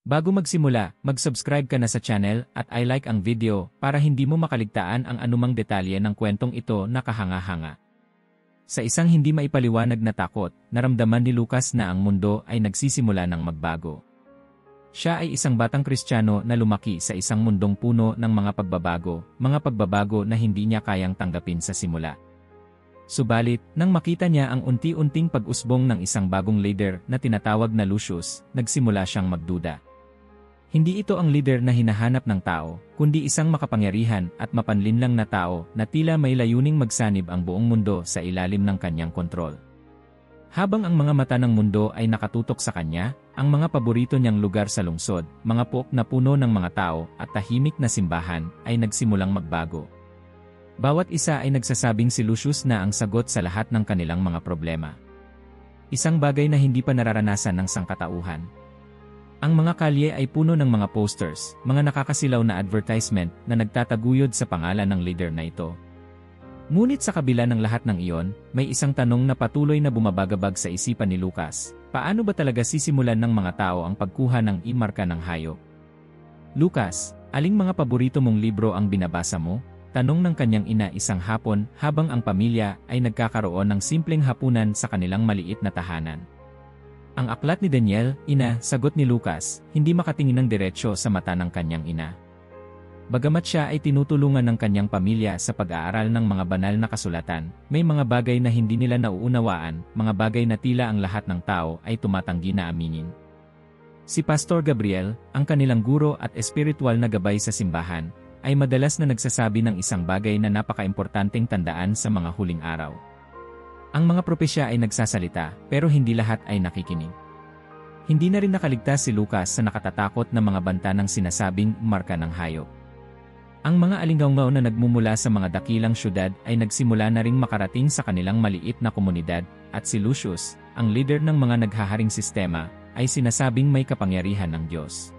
Bago magsimula, mag-subscribe ka na sa channel at i-like ang video para hindi mo makaligtaan ang anumang detalye ng kwentong ito na kahanga-hanga. Sa isang hindi maipaliwanag na takot, naramdaman ni Lucas na ang mundo ay nagsisimula ng magbago. Siya ay isang batang Kristiyano na lumaki sa isang mundong puno ng mga pagbabago na hindi niya kayang tanggapin sa simula. Subalit, nang makita niya ang unti-unting pag-usbong ng isang bagong leader na tinatawag na Lucius, nagsimula siyang magduda. Hindi ito ang leader na hinahanap ng tao, kundi isang makapangyarihan at mapanlinlang na tao na tila may layuning magsanib ang buong mundo sa ilalim ng kanyang kontrol. Habang ang mga mata ng mundo ay nakatutok sa kanya, ang mga paborito niyang lugar sa lungsod, mga pook na puno ng mga tao at tahimik na simbahan ay nagsimulang magbago. Bawat isa ay nagsasabing si Lucius na ang sagot sa lahat ng kanilang mga problema. Isang bagay na hindi pa nararanasan ng sangkatauhan. Ang mga kalye ay puno ng mga posters, mga nakakasilaw na advertisement na nagtataguyod sa pangalan ng leader na ito. Ngunit sa kabila ng lahat ng iyon, may isang tanong na patuloy na bumabagabag sa isipan ni Lucas. Paano ba talaga sisimulan ng mga tao ang pagkuha ng imarka ng hayop? Lucas, aling mga paborito mong libro ang binabasa mo? Tanong ng kanyang ina isang hapon habang ang pamilya ay nagkakaroon ng simpleng hapunan sa kanilang maliit na tahanan. Ang aklat ni Daniel, ina, sagot ni Lucas, hindi makatingin ng diretsyo sa mata ng kanyang ina. Bagamat siya ay tinutulungan ng kanyang pamilya sa pag-aaral ng mga banal na kasulatan, may mga bagay na hindi nila nauunawaan, mga bagay na tila ang lahat ng tao ay tumatanggi na aminin. Si Pastor Gabriel, ang kanilang guro at espiritual na gabay sa simbahan, ay madalas na nagsasabi ng isang bagay na napaka-importanteng tandaan sa mga huling araw. Ang mga propesya ay nagsasalita, pero hindi lahat ay nakikinig. Hindi na rin nakaligtas si Lucas sa nakatatakot na mga banta ng sinasabing marka ng hayop. Ang mga alinggaw na nagmumula sa mga dakilang syudad ay nagsimula na ring makarating sa kanilang maliit na komunidad, at si Lucius, ang leader ng mga naghaharing sistema, ay sinasabing may kapangyarihan ng Diyos.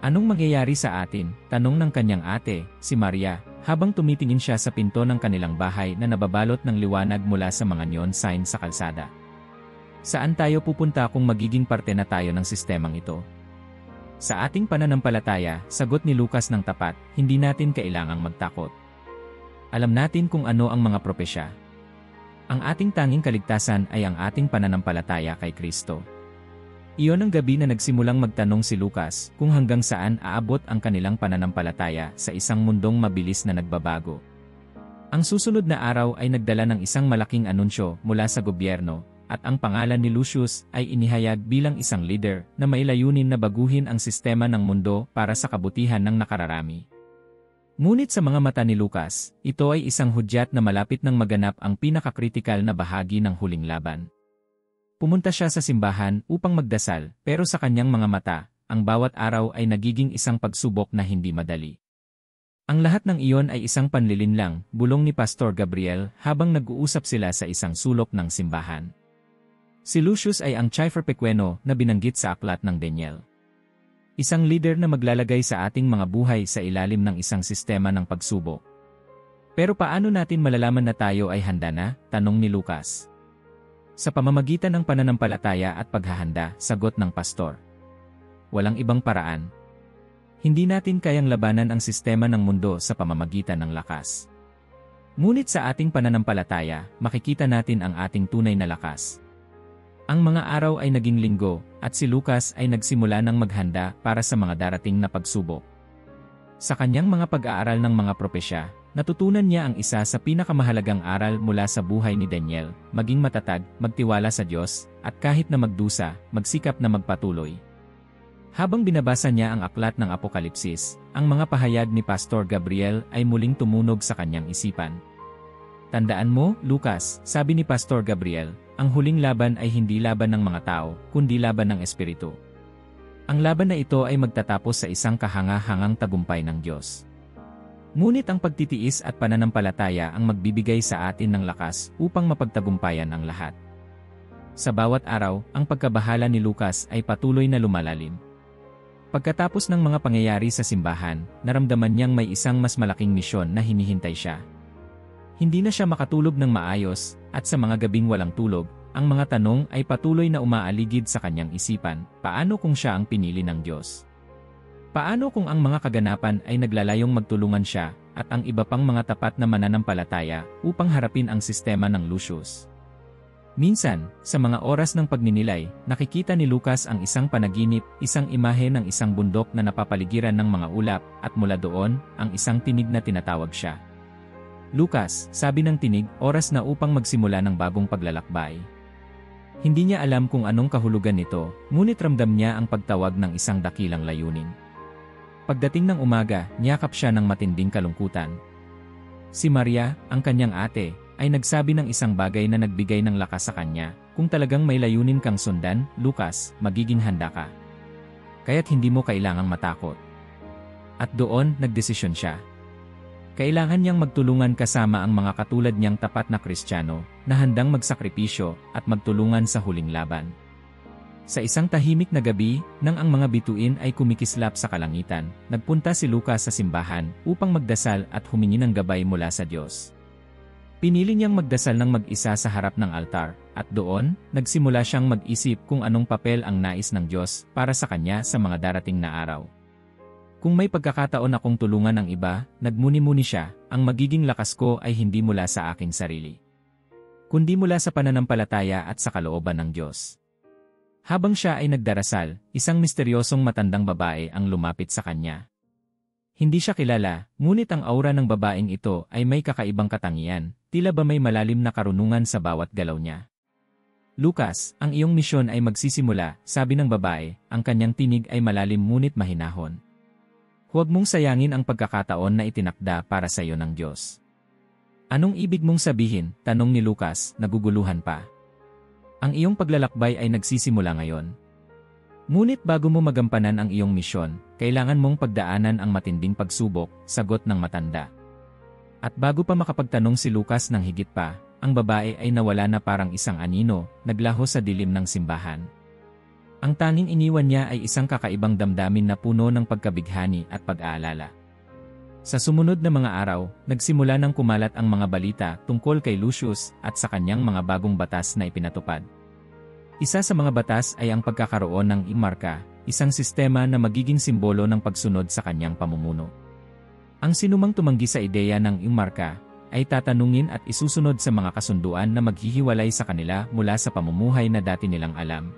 Anong mangyayari sa atin? Tanong ng kanyang ate, si Maria, habang tumitingin siya sa pinto ng kanilang bahay na nababalot ng liwanag mula sa mga neon sign sa kalsada. Saan tayo pupunta kung magiging parte na tayo ng sistemang ito? Sa ating pananampalataya, sagot ni Lucas ng tapat, hindi natin kailangang magtakot. Alam natin kung ano ang mga propesya. Ang ating tanging kaligtasan ay ang ating pananampalataya kay Kristo. Iyon ang gabi na nagsimulang magtanong si Lucas kung hanggang saan aabot ang kanilang pananampalataya sa isang mundong mabilis na nagbabago. Ang susunod na araw ay nagdala ng isang malaking anunsyo mula sa gobyerno, at ang pangalan ni Lucius ay inihayag bilang isang leader na may layunin na baguhin ang sistema ng mundo para sa kabutihan ng nakararami. Ngunit sa mga mata ni Lucas, ito ay isang hudyat na malapit nang maganap ang pinakakritikal na bahagi ng huling laban. Pumunta siya sa simbahan upang magdasal, pero sa kanyang mga mata, ang bawat araw ay nagiging isang pagsubok na hindi madali. Ang lahat ng iyon ay isang panlilinlang, bulong ni Pastor Gabriel habang nag-uusap sila sa isang sulok ng simbahan. Si Lucius ay ang Cipher Pequeno na binanggit sa aklat ng Daniel. Isang leader na maglalagay sa ating mga buhay sa ilalim ng isang sistema ng pagsubok. Pero paano natin malalaman na tayo ay handa na? Tanong ni Lucas. Sa pamamagitan ng pananampalataya at paghahanda, sagot ng pastor. Walang ibang paraan. Hindi natin kayang labanan ang sistema ng mundo sa pamamagitan ng lakas. Ngunit sa ating pananampalataya, makikita natin ang ating tunay na lakas. Ang mga araw ay naging linggo, at si Lucas ay nagsimula ng maghanda para sa mga darating na pagsubok. Sa kanyang mga pag-aaral ng mga propesya, natutunan niya ang isa sa pinakamahalagang aral mula sa buhay ni Daniel, maging matatag, magtiwala sa Diyos, at kahit na magdusa, magsikap na magpatuloy. Habang binabasa niya ang aklat ng Apokalipsis, ang mga pahayag ni Pastor Gabriel ay muling tumunog sa kanyang isipan. Tandaan mo, Lucas, sabi ni Pastor Gabriel, ang huling laban ay hindi laban ng mga tao, kundi laban ng Espiritu. Ang laban na ito ay magtatapos sa isang kahanga-hangang tagumpay ng Diyos. Ngunit ang pagtitiis at pananampalataya ang magbibigay sa atin ng lakas upang mapagtagumpayan ang lahat. Sa bawat araw, ang pagkabahala ni Lucas ay patuloy na lumalalim. Pagkatapos ng mga pangyayari sa simbahan, naramdaman niyang may isang mas malaking misyon na hinihintay siya. Hindi na siya makatulog ng maayos, at sa mga gabing walang tulog, ang mga tanong ay patuloy na umaaligid sa kanyang isipan. Paano kung siya ang pinili ng Diyos? Paano kung ang mga kaganapan ay naglalayong magtulungan siya at ang iba pang mga tapat na mananampalataya upang harapin ang sistema ng Lucius? Minsan, sa mga oras ng pagninilay, nakikita ni Lucas ang isang panaginip, isang imahe ng isang bundok na napapaligiran ng mga ulap, at mula doon, ang isang tinig na tinatawag siya. Lucas, sabi ng tinig, oras na upang magsimula ng bagong paglalakbay. Hindi niya alam kung anong kahulugan nito, ngunit ramdam niya ang pagtawag ng isang dakilang layunin. Pagdating ng umaga, niyakap siya ng matinding kalungkutan. Si Maria, ang kanyang ate, ay nagsabi ng isang bagay na nagbigay ng lakas sa kanya. Kung talagang may layunin kang sundan, Lucas, magiging handa ka. Kaya't hindi mo kailangang matakot. At doon, nagdesisyon siya. Kailangan niyang magtulungan kasama ang mga katulad niyang tapat na Kristiyano, na handang magsakripisyo at magtulungan sa huling laban. Sa isang tahimik na gabi, nang ang mga bituin ay kumikislap sa kalangitan, nagpunta si Lucas sa simbahan upang magdasal at humingi ng gabay mula sa Diyos. Pinili niyang magdasal ng mag-isa sa harap ng altar, at doon, nagsimula siyang mag-isip kung anong papel ang nais ng Diyos para sa kanya sa mga darating na araw. Kung may pagkakataon akong tulungan ng iba, nagmuni-muni siya, ang magiging lakas ko ay hindi mula sa aking sarili, kundi mula sa pananampalataya at sa kalooban ng Diyos. Habang siya ay nagdarasal, isang misteryosong matandang babae ang lumapit sa kanya. Hindi siya kilala, ngunit ang aura ng babaeng ito ay may kakaibang katangian, tila ba may malalim na karunungan sa bawat galaw niya. Lucas, ang iyong misyon ay magsisimula, sabi ng babae, ang kanyang tinig ay malalim ngunit mahinahon. Huwag mong sayangin ang pagkakataon na itinakda para sa iyo ng Diyos. Anong ibig mong sabihin? Tanong ni Lucas, naguguluhan pa. Ang iyong paglalakbay ay nagsisimula ngayon. Ngunit bago mo magampanan ang iyong misyon, kailangan mong pagdaanan ang matinding pagsubok, sagot ng matanda. At bago pa makapagtanong si Lucas ng higit pa, ang babae ay nawala na parang isang anino, naglaho sa dilim ng simbahan. Ang tanging iniwan niya ay isang kakaibang damdamin na puno ng pagkabighani at pag-aalala. Sa sumunod na mga araw, nagsimula ng kumalat ang mga balita tungkol kay Lucius at sa kanyang mga bagong batas na ipinatupad. Isa sa mga batas ay ang pagkakaroon ng imarka, isang sistema na magiging simbolo ng pagsunod sa kanyang pamumuno. Ang sinumang tumanggi sa ideya ng imarka ay tatanungin at isusunod sa mga kasunduan na maghihiwalay sa kanila mula sa pamumuhay na dati nilang alam.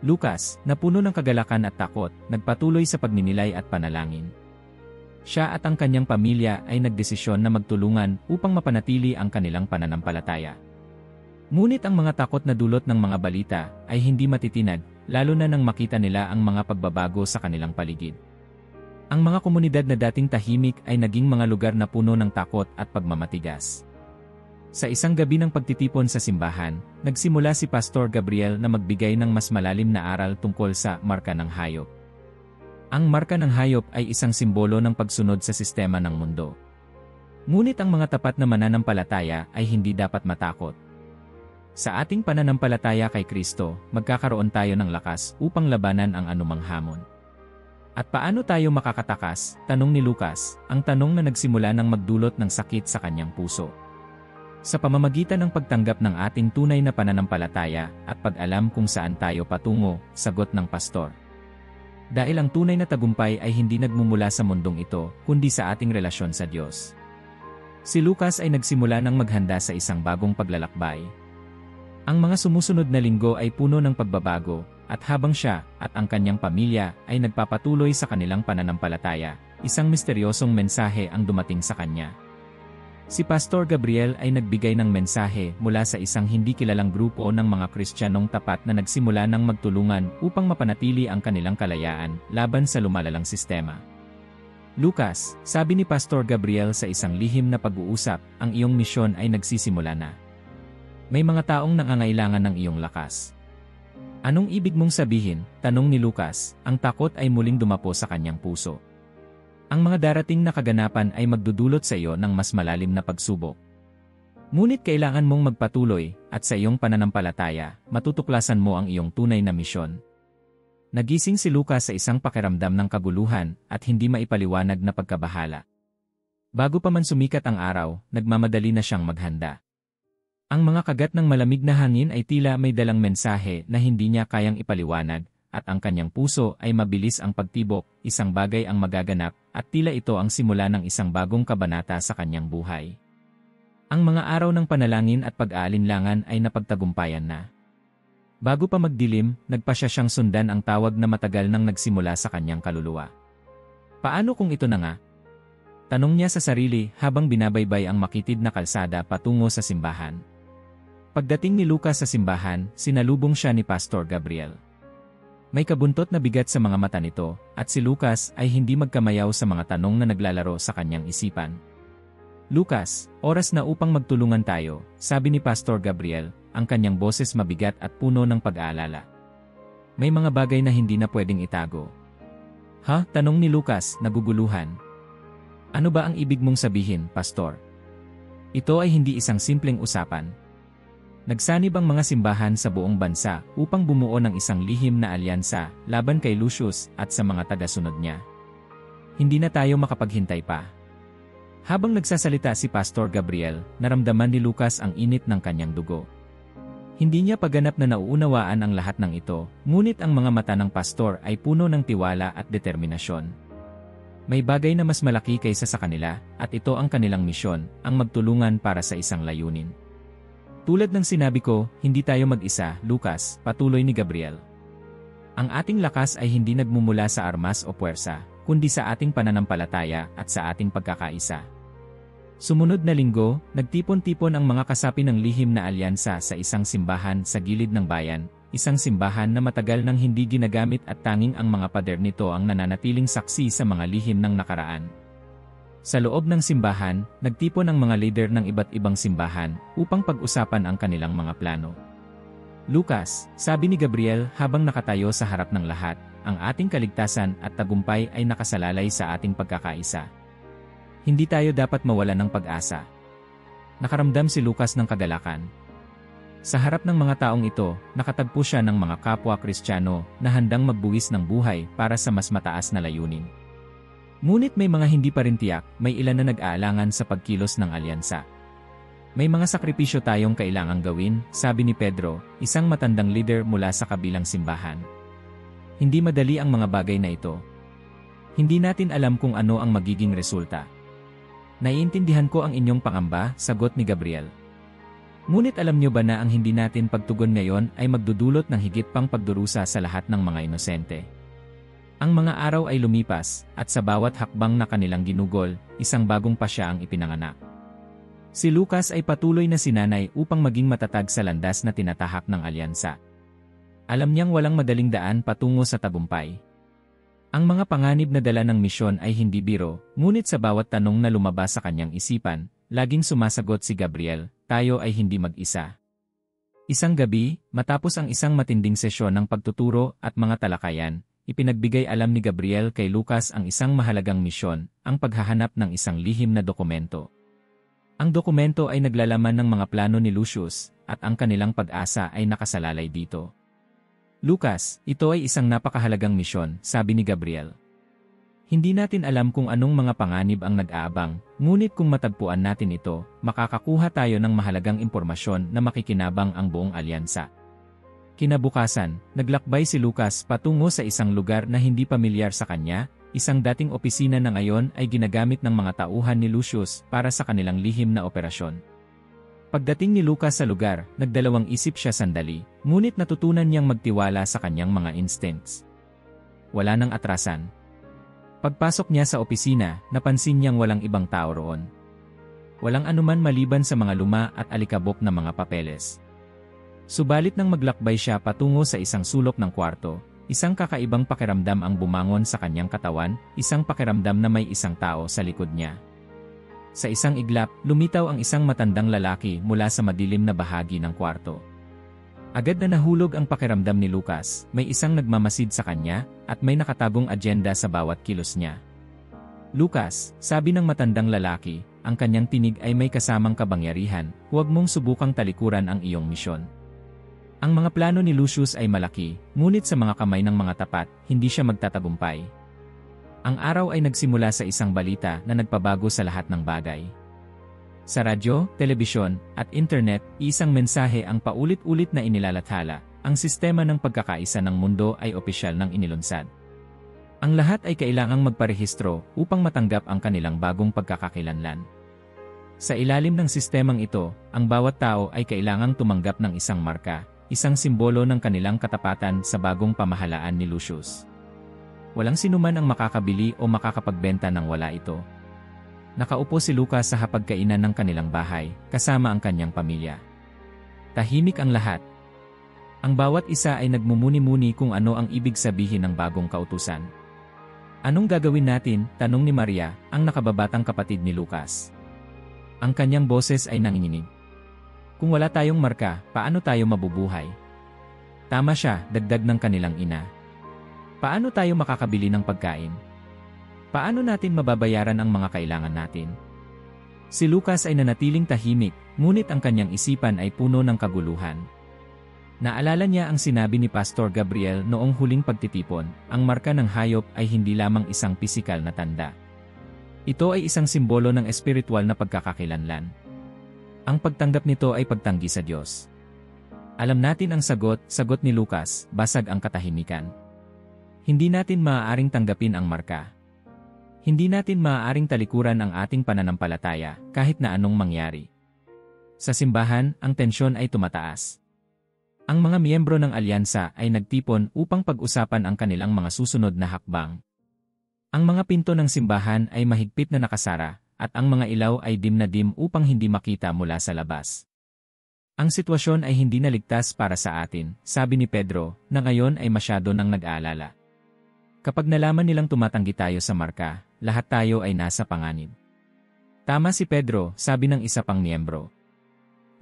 Lucas, na puno ng kagalakan at takot, nagpatuloy sa pagninilay at panalangin. Siya at ang kanyang pamilya ay nagdesisyon na magtulungan upang mapanatili ang kanilang pananampalataya. Ngunit ang mga takot na dulot ng mga balita ay hindi matitinag, lalo na nang makita nila ang mga pagbabago sa kanilang paligid. Ang mga komunidad na dating tahimik ay naging mga lugar na puno ng takot at pagmamatigas. Sa isang gabi ng pagtitipon sa simbahan, nagsimula si Pastor Gabriel na magbigay ng mas malalim na aral tungkol sa marka ng hayop. Ang marka ng hayop ay isang simbolo ng pagsunod sa sistema ng mundo. Ngunit ang mga tapat na mananampalataya ay hindi dapat matakot. Sa ating pananampalataya kay Kristo, magkakaroon tayo ng lakas upang labanan ang anumang hamon. At paano tayo makakatakas? Tanong ni Lucas, ang tanong na nagsimula ng magdulot ng sakit sa kanyang puso. Sa pamamagitan ng pagtanggap ng ating tunay na pananampalataya at pag-alam kung saan tayo patungo, sagot ng pastor. Dahil ang tunay na tagumpay ay hindi nagmumula sa mundong ito, kundi sa ating relasyon sa Diyos. Si Lucas ay nagsimula ng maghanda sa isang bagong paglalakbay. Ang mga sumusunod na linggo ay puno ng pagbabago, at habang siya at ang kanyang pamilya ay nagpapatuloy sa kanilang pananampalataya, isang misteryosong mensahe ang dumating sa kanya. Si Pastor Gabriel ay nagbigay ng mensahe mula sa isang hindi kilalang grupo ng mga Kristiyanong tapat na nagsimula ng magtulungan upang mapanatili ang kanilang kalayaan laban sa lumalalang sistema. Lucas, sabi ni Pastor Gabriel sa isang lihim na pag-uusap, ang iyong misyon ay nagsisimula na. May mga taong nangangailangan ng iyong lakas. Anong ibig mong sabihin? Tanong ni Lucas, ang takot ay muling dumapo sa kanyang puso. Ang mga darating na kaganapan ay magdudulot sa iyo ng mas malalim na pagsubok. Ngunit kailangan mong magpatuloy, at sa iyong pananampalataya, matutuklasan mo ang iyong tunay na misyon. Nagising si Lucas sa isang pakiramdam ng kaguluhan at hindi maipaliwanag na pagkabahala. Bago pa man sumikat ang araw, nagmamadali na siyang maghanda. Ang mga kagat ng malamig na hangin ay tila may dalang mensahe na hindi niya kayang ipaliwanag, at ang kanyang puso ay mabilis ang pagtibok, isang bagay ang magaganap, at tila ito ang simula ng isang bagong kabanata sa kanyang buhay. Ang mga araw ng panalangin at pag-aalinlangan ay napagtagumpayan na. Bago pa magdilim, nagpasya siyang sundan ang tawag na matagal nang nagsimula sa kanyang kaluluwa. Paano kung ito na nga? Tanong niya sa sarili habang binabaybay ang makitid na kalsada patungo sa simbahan. Pagdating ni Lucas sa simbahan, sinalubong siya ni Pastor Gabriel. May kabuntot na bigat sa mga mata nito, at si Lucas ay hindi magkamayaw sa mga tanong na naglalaro sa kanyang isipan. Lucas, oras na upang magtulungan tayo, sabi ni Pastor Gabriel, ang kanyang boses mabigat at puno ng pag-aalala. May mga bagay na hindi na pwedeng itago. Ha? Tanong ni Lucas, naguguluhan. Ano ba ang ibig mong sabihin, Pastor? Ito ay hindi isang simpleng usapan. Nagsanib ang mga simbahan sa buong bansa upang bumuo ng isang lihim na alyansa laban kay Lucius at sa mga tagasunod niya. Hindi na tayo makapaghintay pa. Habang nagsasalita si Pastor Gabriel, naramdaman ni Lucas ang init ng kanyang dugo. Hindi niya paganap na nauunawaan ang lahat ng ito, ngunit ang mga mata ng pastor ay puno ng tiwala at determinasyon. May bagay na mas malaki kaysa sa kanila, at ito ang kanilang misyon, ang magtulungan para sa isang layunin. Tulad ng sinabi ko, hindi tayo mag-isa, Lucas, patuloy ni Gabriel. Ang ating lakas ay hindi nagmumula sa armas o puwersa, kundi sa ating pananampalataya at sa ating pagkakaisa. Sumunod na linggo, nagtipon-tipon ang mga kasapi ng lihim na alyansa sa isang simbahan sa gilid ng bayan, isang simbahan na matagal nang hindi ginagamit at tanging ang mga pader nito ang nananatiling saksi sa mga lihim ng nakaraan. Sa loob ng simbahan, nagtipon ang mga leader ng iba't ibang simbahan upang pag-usapan ang kanilang mga plano. Lucas, sabi ni Gabriel habang nakatayo sa harap ng lahat, ang ating kaligtasan at tagumpay ay nakasalalay sa ating pagkakaisa. Hindi tayo dapat mawalan ng pag-asa. Nakaramdam si Lucas ng kagalakan. Sa harap ng mga taong ito, nakatagpo siya ng mga kapwa Kristiyano na handang magbuwis ng buhay para sa mas mataas na layunin. Ngunit may mga hindi pa rin tiyak, may ilan na nag-aalangan sa pagkilos ng alyansa. May mga sakripisyo tayong kailangang gawin, sabi ni Pedro, isang matandang leader mula sa kabilang simbahan. Hindi madali ang mga bagay na ito. Hindi natin alam kung ano ang magiging resulta. Naiintindihan ko ang inyong pangamba, sagot ni Gabriel. Ngunit alam niyo ba na ang hindi natin pagtugon ngayon ay magdudulot ng higit pang pagdurusa sa lahat ng mga inosente? Ang mga araw ay lumipas, at sa bawat hakbang na kanilang ginugol, isang bagong pasya ang ipinanganak. Si Lucas ay patuloy na sinanay upang maging matatag sa landas na tinatahak ng alyansa. Alam niyang walang madaling daan patungo sa tagumpay. Ang mga panganib na dala ng misyon ay hindi biro, ngunit sa bawat tanong na lumabas sa kanyang isipan, laging sumasagot si Gabriel, tayo ay hindi mag-isa. Isang gabi, matapos ang isang matinding sesyon ng pagtuturo at mga talakayan, ipinagbigay alam ni Gabriel kay Lucas ang isang mahalagang misyon, ang paghahanap ng isang lihim na dokumento. Ang dokumento ay naglalaman ng mga plano ni Lucius, at ang kanilang pag-asa ay nakasalalay dito. Lucas, ito ay isang napakahalagang misyon, sabi ni Gabriel. Hindi natin alam kung anong mga panganib ang nag-aabang, ngunit kung matagpuan natin ito, makakakuha tayo ng mahalagang impormasyon na makikinabang ang buong alyansa. Kinabukasan, naglakbay si Lucas patungo sa isang lugar na hindi pamilyar sa kanya, isang dating opisina na ngayon ay ginagamit ng mga tauhan ni Lucius para sa kanilang lihim na operasyon. Pagdating ni Lucas sa lugar, nagdalawang isip siya sandali, ngunit natutunan niyang magtiwala sa kanyang mga instincts. Wala nang atrasan. Pagpasok niya sa opisina, napansin niyang walang ibang tao roon. Walang anuman maliban sa mga luma at alikabok na mga papeles. Subalit nang maglakbay siya patungo sa isang sulok ng kwarto, isang kakaibang pakiramdam ang bumangon sa kanyang katawan, isang pakiramdam na may isang tao sa likod niya. Sa isang iglap, lumitaw ang isang matandang lalaki mula sa madilim na bahagi ng kwarto. Agad na nahulog ang pakiramdam ni Lucas, may isang nagmamasid sa kanya, at may nakatagong agenda sa bawat kilos niya. Lucas, sabi ng matandang lalaki, ang kanyang tinig ay may kasamang kabangyarihan, huwag mong subukang talikuran ang iyong misyon. Ang mga plano ni Lucius ay malaki, ngunit sa mga kamay ng mga tapat, hindi siya magtatagumpay. Ang araw ay nagsimula sa isang balita na nagpabago sa lahat ng bagay. Sa radyo, telebisyon, at internet, isang mensahe ang paulit-ulit na inilalathala. Ang sistema ng pagkakaisa ng mundo ay opisyal ng inilunsad. Ang lahat ay kailangang magparehistro upang matanggap ang kanilang bagong pagkakakilanlan. Sa ilalim ng sistemang ito, ang bawat tao ay kailangang tumanggap ng isang marka, isang simbolo ng kanilang katapatan sa bagong pamahalaan ni Lucius. Walang sinuman ang makakabili o makakapagbenta ng wala ito. Nakaupo si Lucas sa hapagkainan ng kanilang bahay, kasama ang kanyang pamilya. Tahimik ang lahat. Ang bawat isa ay nagmumuni-muni kung ano ang ibig sabihin ng bagong kautusan. Anong gagawin natin? Tanong ni Maria, ang nakababatang kapatid ni Lucas. Ang kanyang boses ay nanginginig. Kung wala tayong marka, paano tayo mabubuhay? Tama siya, dagdag ng kanilang ina. Paano tayo makakabili ng pagkain? Paano natin mababayaran ang mga kailangan natin? Si Lucas ay nanatiling tahimik, ngunit ang kanyang isipan ay puno ng kaguluhan. Naalala niya ang sinabi ni Pastor Gabriel noong huling pagtitipon, ang marka ng hayop ay hindi lamang isang pisikal na tanda. Ito ay isang simbolo ng espiritual na pagkakakilanlan. Ang pagtanggap nito ay pagtanggi sa Diyos. Alam natin ang sagot ni Lucas, basag ang katahimikan. Hindi natin maaaring tanggapin ang marka. Hindi natin maaaring talikuran ang ating pananampalataya kahit na anong mangyari. Sa simbahan, ang tensyon ay tumataas. Ang mga miyembro ng alyansa ay nagtipon upang pag-usapan ang kanilang mga susunod na hakbang. Ang mga pinto ng simbahan ay mahigpit na nakasara, at ang mga ilaw ay dim na dim upang hindi makita mula sa labas. Ang sitwasyon ay hindi naligtas para sa atin, sabi ni Pedro, na ngayon ay masyado nang nag-aalala. Kapag nalaman nilang tumatanggi tayo sa marka, lahat tayo ay nasa panganib. Tama si Pedro, sabi ng isa pang miyembro.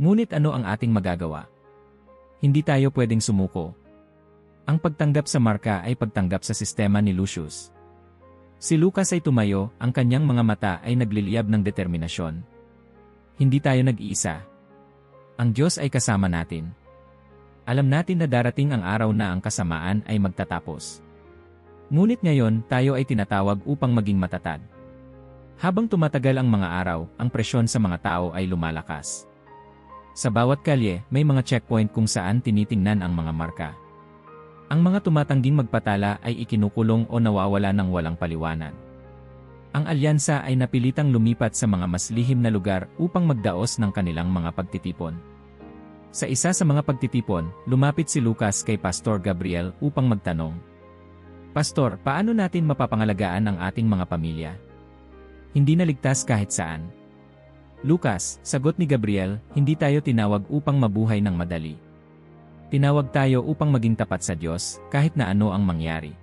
Ngunit ano ang ating magagawa? Hindi tayo pwedeng sumuko. Ang pagtanggap sa marka ay pagtanggap sa sistema ni Lucius. Si Lucas ay tumayo, ang kanyang mga mata ay nagliliyab ng determinasyon. Hindi tayo nag-iisa. Ang Diyos ay kasama natin. Alam natin na darating ang araw na ang kasamaan ay magtatapos. Ngunit ngayon, tayo ay tinatawag upang maging matatag. Habang tumatagal ang mga araw, ang presyon sa mga tao ay lumalakas. Sa bawat kalye, may mga checkpoint kung saan tinitingnan ang mga marka. Ang mga tumatangging magpatala ay ikinukulong o nawawala ng walang paliwanag. Ang alyansa ay napilitang lumipat sa mga mas lihim na lugar upang magdaos ng kanilang mga pagtitipon. Sa isa sa mga pagtitipon, lumapit si Lucas kay Pastor Gabriel upang magtanong, Pastor, paano natin mapapangalagaan ang ating mga pamilya? Hindi naligtas kahit saan. Lucas, sagot ni Gabriel, hindi tayo tinawag upang mabuhay ng madali. Tinawag tayo upang maging tapat sa Diyos, kahit na ano ang mangyari.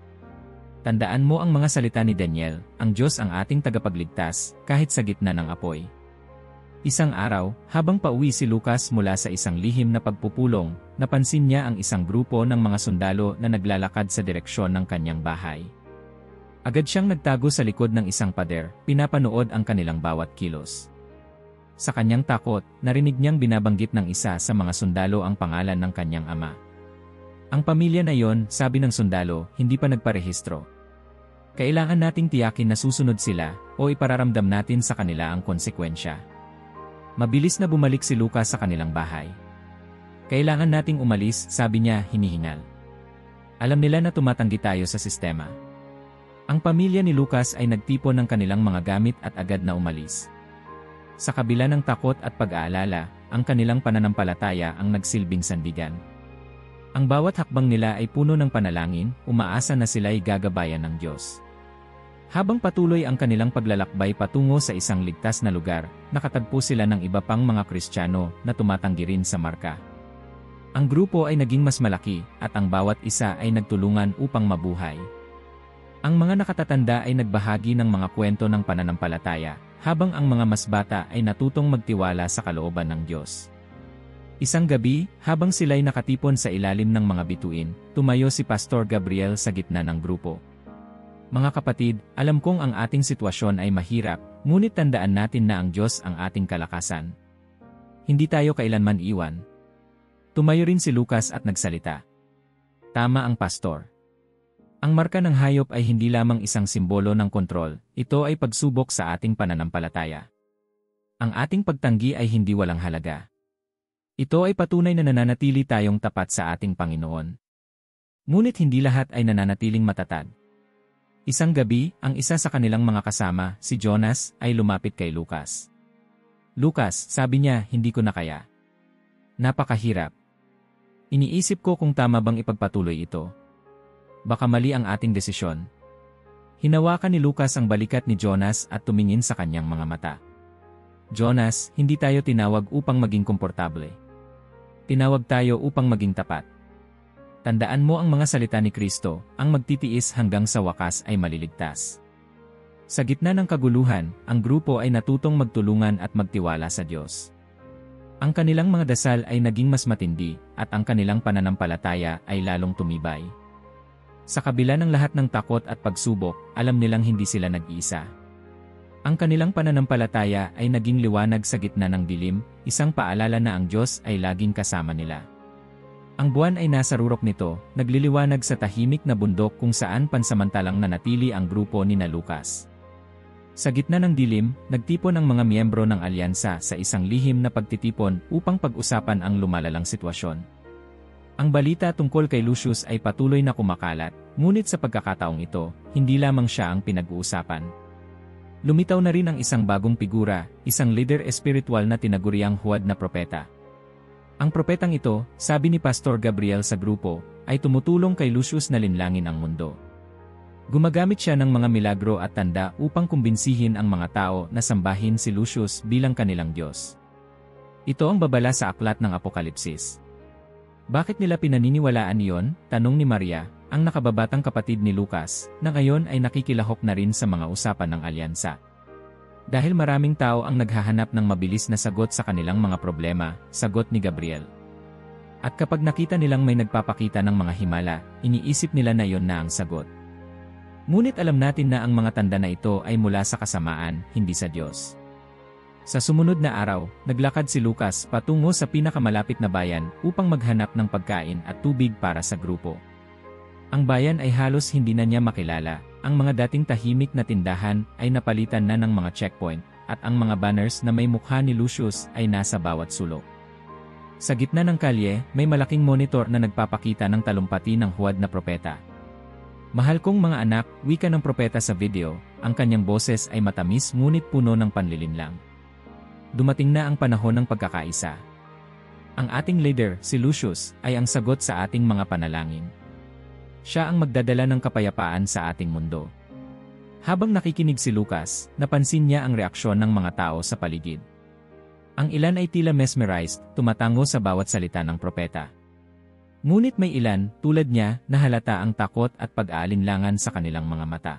Tandaan mo ang mga salita ni Daniel, ang Diyos ang ating tagapagligtas, kahit sa gitna ng apoy. Isang araw, habang pauwi si Lucas mula sa isang lihim na pagpupulong, napansin niya ang isang grupo ng mga sundalo na naglalakad sa direksyon ng kanyang bahay. Agad siyang nagtago sa likod ng isang pader, pinapanood ang kanilang bawat kilos. Sa kanyang takot, narinig niyang binabanggit ng isa sa mga sundalo ang pangalan ng kanyang ama. Ang pamilya na yon, sabi ng sundalo, hindi pa nagparehistro. Kailangan nating tiyakin na susunod sila, o ipararamdam natin sa kanila ang konsekwensya. Mabilis na bumalik si Lucas sa kanilang bahay. Kailangan nating umalis, sabi niya, hinihingal. Alam nila na tumatanggi tayo sa sistema. Ang pamilya ni Lucas ay nagtipon ng kanilang mga gamit at agad na umalis. Sa kabila ng takot at pag-aalala, ang kanilang pananampalataya ang nagsilbing sandigan. Ang bawat hakbang nila ay puno ng panalangin, umaasa na sila'y gagabayan ng Diyos. Habang patuloy ang kanilang paglalakbay patungo sa isang ligtas na lugar, nakatagpo sila ng iba pang mga Kristiyano na tumatanggi rin sa marka. Ang grupo ay naging mas malaki, at ang bawat isa ay nagtulungan upang mabuhay. Ang mga nakatatanda ay nagbahagi ng mga kwento ng pananampalataya, habang ang mga mas bata ay natutong magtiwala sa kalooban ng Diyos. Isang gabi, habang sila'y nakatipon sa ilalim ng mga bituin, tumayo si Pastor Gabriel sa gitna ng grupo. Mga kapatid, alam kong ang ating sitwasyon ay mahirap, ngunit tandaan natin na ang Diyos ang ating kalakasan. Hindi tayo kailanman iwan. Tumayo rin si Lucas at nagsalita. Tama ang pastor. Ang marka ng hayop ay hindi lamang isang simbolo ng kontrol, ito ay pagsubok sa ating pananampalataya. Ang ating pagtanggi ay hindi walang halaga. Ito ay patunay na nananatili tayong tapat sa ating Panginoon. Ngunit hindi lahat ay nananatiling matatag. Isang gabi, ang isa sa kanilang mga kasama, si Jonas, ay lumapit kay Lucas. Lucas, sabi niya, hindi ko na kaya. Napakahirap. Iniisip ko kung tama bang ipagpatuloy ito. Baka mali ang ating desisyon. Hinawakan ni Lucas ang balikat ni Jonas at tumingin sa kanyang mga mata. Jonas, hindi tayo tinawag upang maging komportable. Tinawag tayo upang maging tapat. Tandaan mo ang mga salita ni Kristo, ang magtitiis hanggang sa wakas ay maliligtas. Sa gitna ng kaguluhan, ang grupo ay natutong magtulungan at magtiwala sa Diyos. Ang kanilang mga dasal ay naging mas matindi, at ang kanilang pananampalataya ay lalong tumibay. Sa kabila ng lahat ng takot at pagsubok, alam nilang hindi sila nag-iisa. Ang kanilang pananampalataya ay naging liwanag sa gitna ng dilim, isang paalala na ang Diyos ay laging kasama nila. Ang buwan ay nasa rurok nito, nagliliwanag sa tahimik na bundok kung saan pansamantalang nanatili ang grupo ni na Lucas. Sa gitna ng dilim, nagtipon ang mga miyembro ng alyansa sa isang lihim na pagtitipon upang pag-usapan ang lumalalang sitwasyon. Ang balita tungkol kay Lucius ay patuloy na kumakalat, ngunit sa pagkakataong ito, hindi lamang siya ang pinag-uusapan. Lumitaw na rin ang isang bagong figura, isang leader espiritual na tinaguriang huwad na propeta. Ang propetang ito, sabi ni Pastor Gabriel sa grupo, ay tumutulong kay Lucius na linlangin ang mundo. Gumagamit siya ng mga milagro at tanda upang kumbinsihin ang mga tao na sambahin si Lucius bilang kanilang Diyos. Ito ang babala sa aklat ng Apokalipsis. Bakit nila pinaniniwalaan iyon? Tanong ni Maria, ang nakababatang kapatid ni Lucas, na ngayon ay nakikilahok na rin sa mga usapan ng alyansa. Dahil maraming tao ang naghahanap ng mabilis na sagot sa kanilang mga problema, sagot ni Gabriel. At kapag nakita nilang may nagpapakita ng mga himala, iniisip nila na iyon na ang sagot. Ngunit alam natin na ang mga tanda na ito ay mula sa kasamaan, hindi sa Diyos. Sa sumunod na araw, naglakad si Lucas patungo sa pinakamalapit na bayan upang maghanap ng pagkain at tubig para sa grupo. Ang bayan ay halos hindi na niya makilala, ang mga dating tahimik na tindahan ay napalitan na ng mga checkpoint, at ang mga banners na may mukha ni Lucius ay nasa bawat sulok. Sa gitna ng kalye, may malaking monitor na nagpapakita ng talumpati ng huwad na propeta. Mahal kong mga anak, wika ng propeta sa video, ang kanyang boses ay matamis ngunit puno ng panlilinlang. Dumating na ang panahon ng pagkakaisa. Ang ating leader, si Lucius, ay ang sagot sa ating mga panalangin. Siya ang magdadala ng kapayapaan sa ating mundo. Habang nakikinig si Lucas, napansin niya ang reaksyon ng mga tao sa paligid. Ang ilan ay tila mesmerized, tumatango sa bawat salita ng propeta. Ngunit may ilan, tulad niya, nahalata ang takot at pag-aalinlangan sa kanilang mga mata.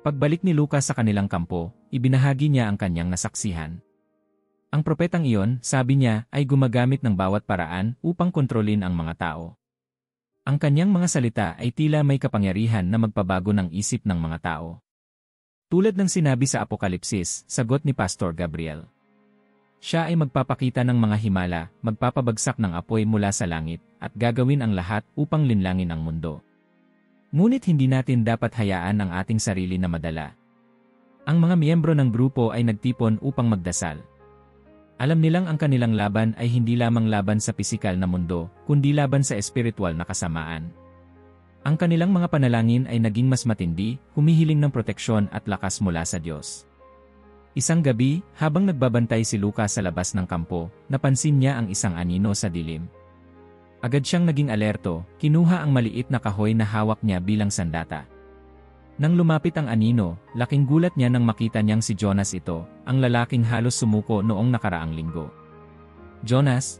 Pagbalik ni Lucas sa kanilang kampo, ibinahagi niya ang kanyang nasaksihan. Ang propetang iyon, sabi niya, ay gumagamit ng bawat paraan upang kontrolin ang mga tao. Ang kanyang mga salita ay tila may kapangyarihan na magpabago ng isip ng mga tao. Tulad ng sinabi sa Apokalipsis, sagot ni Pastor Gabriel. Siya ay magpapakita ng mga himala, magpapabagsak ng apoy mula sa langit, at gagawin ang lahat upang linlangin ang mundo. Ngunit hindi natin dapat hayaan ang ating sarili na madala. Ang mga miyembro ng grupo ay nagtipon upang magdasal. Alam nilang ang kanilang laban ay hindi lamang laban sa pisikal na mundo, kundi laban sa espiritual na kasamaan. Ang kanilang mga panalangin ay naging mas matindi, humihiling ng proteksyon at lakas mula sa Diyos. Isang gabi, habang nagbabantay si Lucas sa labas ng kampo, napansin niya ang isang anino sa dilim. Agad siyang naging alerto, kinuha ang maliit na kahoy na hawak niya bilang sandata. Nang lumapit ang anino, laking gulat niya nang makita niyang si Jonas ito, ang lalaking halos sumuko noong nakaraang linggo. Jonas?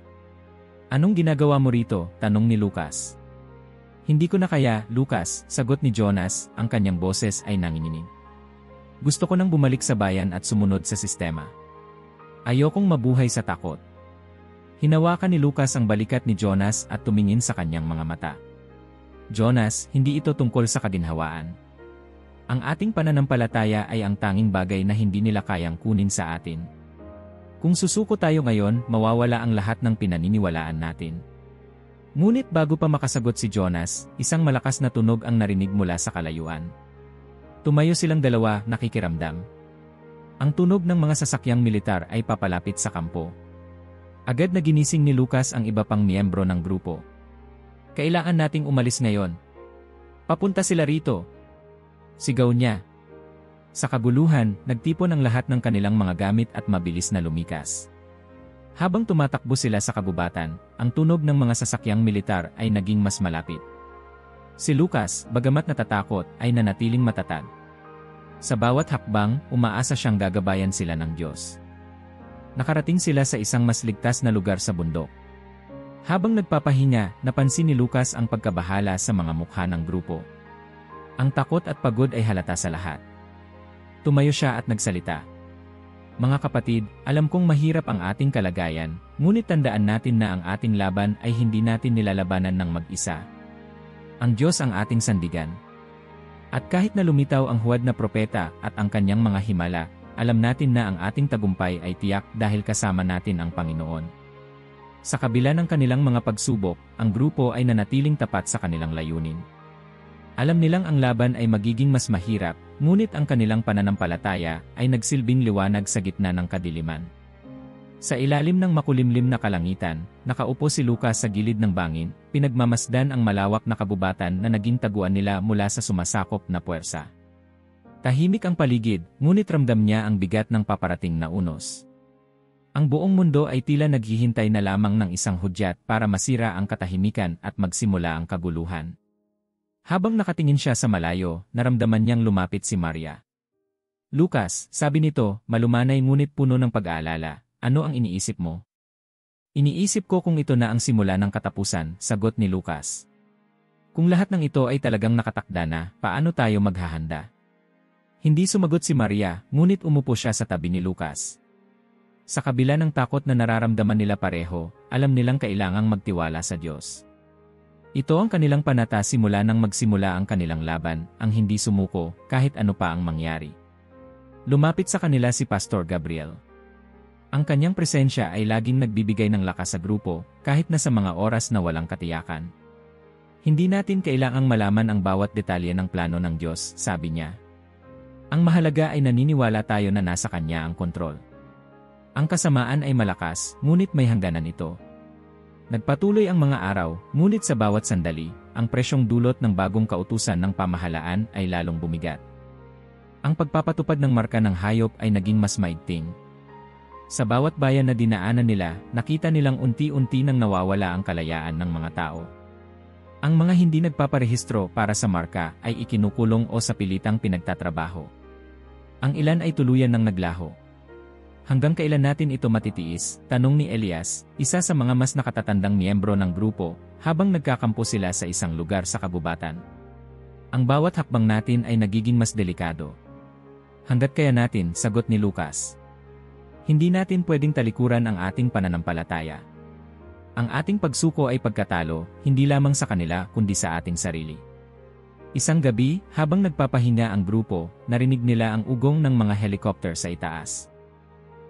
Anong ginagawa mo rito? Tanong ni Lucas. Hindi ko na kaya, Lucas, sagot ni Jonas, ang kanyang boses ay nanginginig. Gusto ko nang bumalik sa bayan at sumunod sa sistema. Ayokong mabuhay sa takot. Hinawakan ni Lucas ang balikat ni Jonas at tumingin sa kanyang mga mata. Jonas, hindi ito tungkol sa kaginhawaan. Ang ating pananampalataya ay ang tanging bagay na hindi nila kayang kunin sa atin. Kung susuko tayo ngayon, mawawala ang lahat ng pinaniniwalaan natin. Ngunit bago pa makasagot si Jonas, isang malakas na tunog ang narinig mula sa kalayuan. Tumayo silang dalawa, nakikiramdam. Ang tunog ng mga sasakyang militar ay papalapit sa kampo. Agad na ginising ni Lucas ang iba pang miyembro ng grupo. Kailangan nating umalis ngayon. Papunta sila rito. Sigaw niya. Sa kaguluhan, nagtipon ang lahat ng kanilang mga gamit at mabilis na lumikas. Habang tumatakbo sila sa kagubatan, ang tunog ng mga sasakyang militar ay naging mas malapit. Si Lucas, bagamat natatakot, ay nanatiling matatag. Sa bawat hakbang, umaasa siyang gagabayan sila ng Diyos. Nakarating sila sa isang mas ligtas na lugar sa bundok. Habang nagpapahinga, napansin ni Lucas ang pagkabahala sa mga mukha ng grupo. Ang takot at pagod ay halata sa lahat. Tumayo siya at nagsalita. Mga kapatid, alam kong mahirap ang ating kalagayan, ngunit tandaan natin na ang ating laban ay hindi natin nilalabanan ng mag-isa. Ang Diyos ang ating sandigan. At kahit na lumitaw ang huwad na propeta at ang kanyang mga himala, alam natin na ang ating tagumpay ay tiyak dahil kasama natin ang Panginoon. Sa kabila ng kanilang mga pagsubok, ang grupo ay nanatiling tapat sa kanilang layunin. Alam nilang ang laban ay magiging mas mahirap, ngunit ang kanilang pananampalataya ay nagsilbing liwanag sa gitna ng kadiliman. Sa ilalim ng makulimlim na kalangitan, nakaupo si Lucas sa gilid ng bangin, pinagmamasdan ang malawak na kabubatan na naging taguan nila mula sa sumasakop na puwersa. Tahimik ang paligid, ngunit ramdam niya ang bigat ng paparating na unos. Ang buong mundo ay tila naghihintay na lamang ng isang hudyat para masira ang katahimikan at magsimula ang kaguluhan. Habang nakatingin siya sa malayo, naramdaman niyang lumapit si Maria. Lucas, sabi nito, malumanay ngunit puno ng pag-aalala. Ano ang iniisip mo? Iniisip ko kung ito na ang simula ng katapusan, sagot ni Lucas. Kung lahat ng ito ay talagang nakatakda na, paano tayo maghahanda? Hindi sumagot si Maria, ngunit umupo siya sa tabi ni Lucas. Sa kabila ng takot na nararamdaman nila pareho, alam nilang kailangang magtiwala sa Diyos. Ito ang kanilang panata simula nang magsimula ang kanilang laban, ang hindi sumuko, kahit ano pa ang mangyari. Lumapit sa kanila si Pastor Gabriel. Ang kanyang presensya ay laging nagbibigay ng lakas sa grupo, kahit na sa mga oras na walang katiyakan. Hindi natin kailangang malaman ang bawat detalye ng plano ng Diyos, sabi niya. Ang mahalaga ay naniniwala tayo na nasa Kanya ang kontrol. Ang kasamaan ay malakas, ngunit may hangganan ito. Nagpatuloy ang mga araw, ngunit sa bawat sandali, ang presyong dulot ng bagong kautusan ng pamahalaan ay lalong bumigat. Ang pagpapatupad ng marka ng hayop ay naging mas maigting. Sa bawat bayan na dinaanan nila, nakita nilang unti-unti nang nawawala ang kalayaan ng mga tao. Ang mga hindi nagpaparehistro para sa marka ay ikinukulong o sa pilitang pinagtatrabaho. Ang ilan ay tuluyan ng naglaho. Hanggang kailan natin ito matitiis? Tanong ni Elias, isa sa mga mas nakatatandang miyembro ng grupo, habang nagkakampo sila sa isang lugar sa kabubatan. Ang bawat hakbang natin ay nagiging mas delikado. Hanggat kaya natin, sagot ni Lucas. Hindi natin pwedeng talikuran ang ating pananampalataya. Ang ating pagsuko ay pagkatalo, hindi lamang sa kanila kundi sa ating sarili. Isang gabi, habang nagpapahinga ang grupo, narinig nila ang ugong ng mga helicopter sa itaas.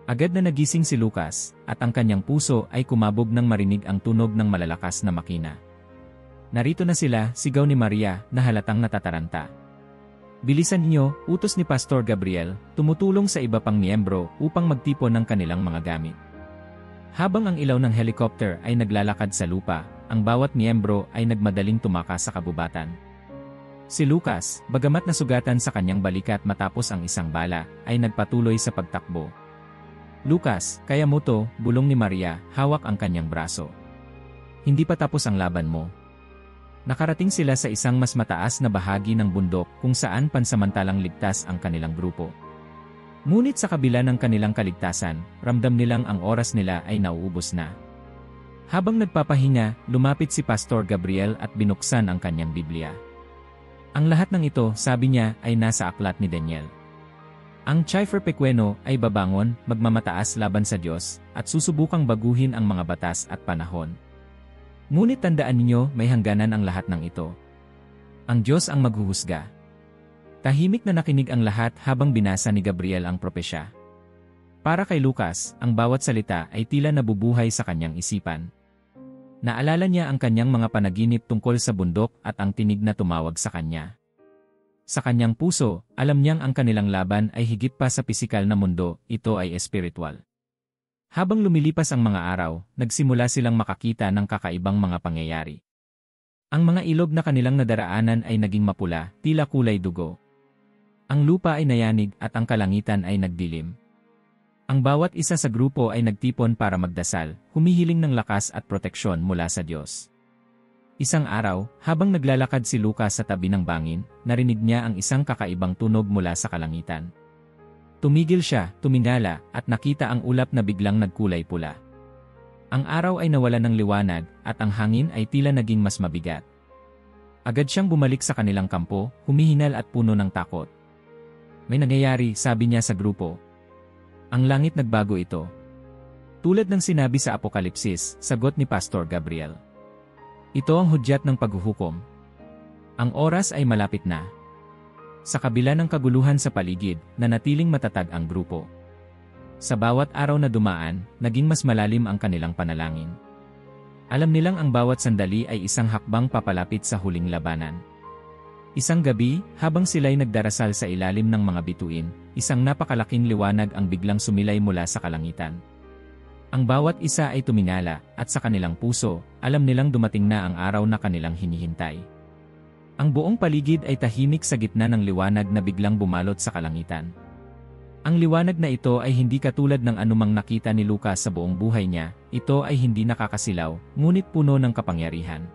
Agad na nagising si Lucas, at ang kanyang puso ay kumabog nang marinig ang tunog ng malalakas na makina. Narito na sila, sigaw ni Maria, na halatang natataranta. Bilisan niyo, utos ni Pastor Gabriel, tumutulong sa iba pang miyembro upang magtipon ng kanilang mga gamit. Habang ang ilaw ng helicopter ay naglalakad sa lupa, ang bawat miyembro ay nagmadaling tumakas sa kabubatan. Si Lucas, bagamat nasugatan sa kanyang balikat matapos ang isang bala, ay nagpatuloy sa pagtakbo. Lucas, kaya mo to, bulong ni Maria, hawak ang kanyang braso. Hindi pa tapos ang laban mo. Nakarating sila sa isang mas mataas na bahagi ng bundok kung saan pansamantalang ligtas ang kanilang grupo. Ngunit sa kabila ng kanilang kaligtasan, ramdam nilang ang oras nila ay nauubos na. Habang nagpapahinga, lumapit si Pastor Gabriel at binuksan ang kanyang Biblia. Ang lahat ng ito, sabi niya, ay nasa aklat ni Daniel. Ang Cipher Pequeno ay babangon, magmamataas laban sa Diyos, at susubukang baguhin ang mga batas at panahon. Ngunit tandaan ninyo, may hangganan ang lahat ng ito. Ang Diyos ang maghuhusga. Tahimik na nakinig ang lahat habang binasa ni Gabriel ang propesya. Para kay Lucas, ang bawat salita ay tila nabubuhay sa kanyang isipan. Naalala niya ang kanyang mga panaginip tungkol sa bundok at ang tinig na tumawag sa kanya. Sa kanyang puso, alam niyang ang kanilang laban ay higit pa sa pisikal na mundo, ito ay espiritual. Habang lumilipas ang mga araw, nagsimula silang makakita ng kakaibang mga pangyayari. Ang mga ilog na kanilang nadaraanan ay naging mapula, tila kulay dugo. Ang lupa ay nayanig at ang kalangitan ay nagdilim. Ang bawat isa sa grupo ay nagtipon para magdasal, humihiling ng lakas at proteksyon mula sa Diyos. Isang araw, habang naglalakad si Lucas sa tabi ng bangin, narinig niya ang isang kakaibang tunog mula sa kalangitan. Tumigil siya, tumingala, at nakita ang ulap na biglang nagkulay pula. Ang araw ay nawala ng liwanag, at ang hangin ay tila naging mas mabigat. Agad siyang bumalik sa kanilang kampo, humihinal at puno ng takot. May nangyayari, sabi niya sa grupo. Ang langit nagbago ito. Tulad ng sinabi sa Apokalipsis, sagot ni Pastor Gabriel. Ito ang hudyat ng paghuhukom. Ang oras ay malapit na. Sa kabila ng kaguluhan sa paligid, nanatiling matatag ang grupo. Sa bawat araw na dumaan, naging mas malalim ang kanilang panalangin. Alam nilang ang bawat sandali ay isang hakbang papalapit sa huling labanan. Isang gabi, habang sila'y nagdarasal sa ilalim ng mga bituin, isang napakalaking liwanag ang biglang sumilay mula sa kalangitan. Ang bawat isa ay tumingala, at sa kanilang puso, alam nilang dumating na ang araw na kanilang hinihintay. Ang buong paligid ay tahimik sa gitna ng liwanag na biglang bumalot sa kalangitan. Ang liwanag na ito ay hindi katulad ng anumang nakita ni Lucas sa buong buhay niya, ito ay hindi nakakasilaw, ngunit puno ng kapangyarihan.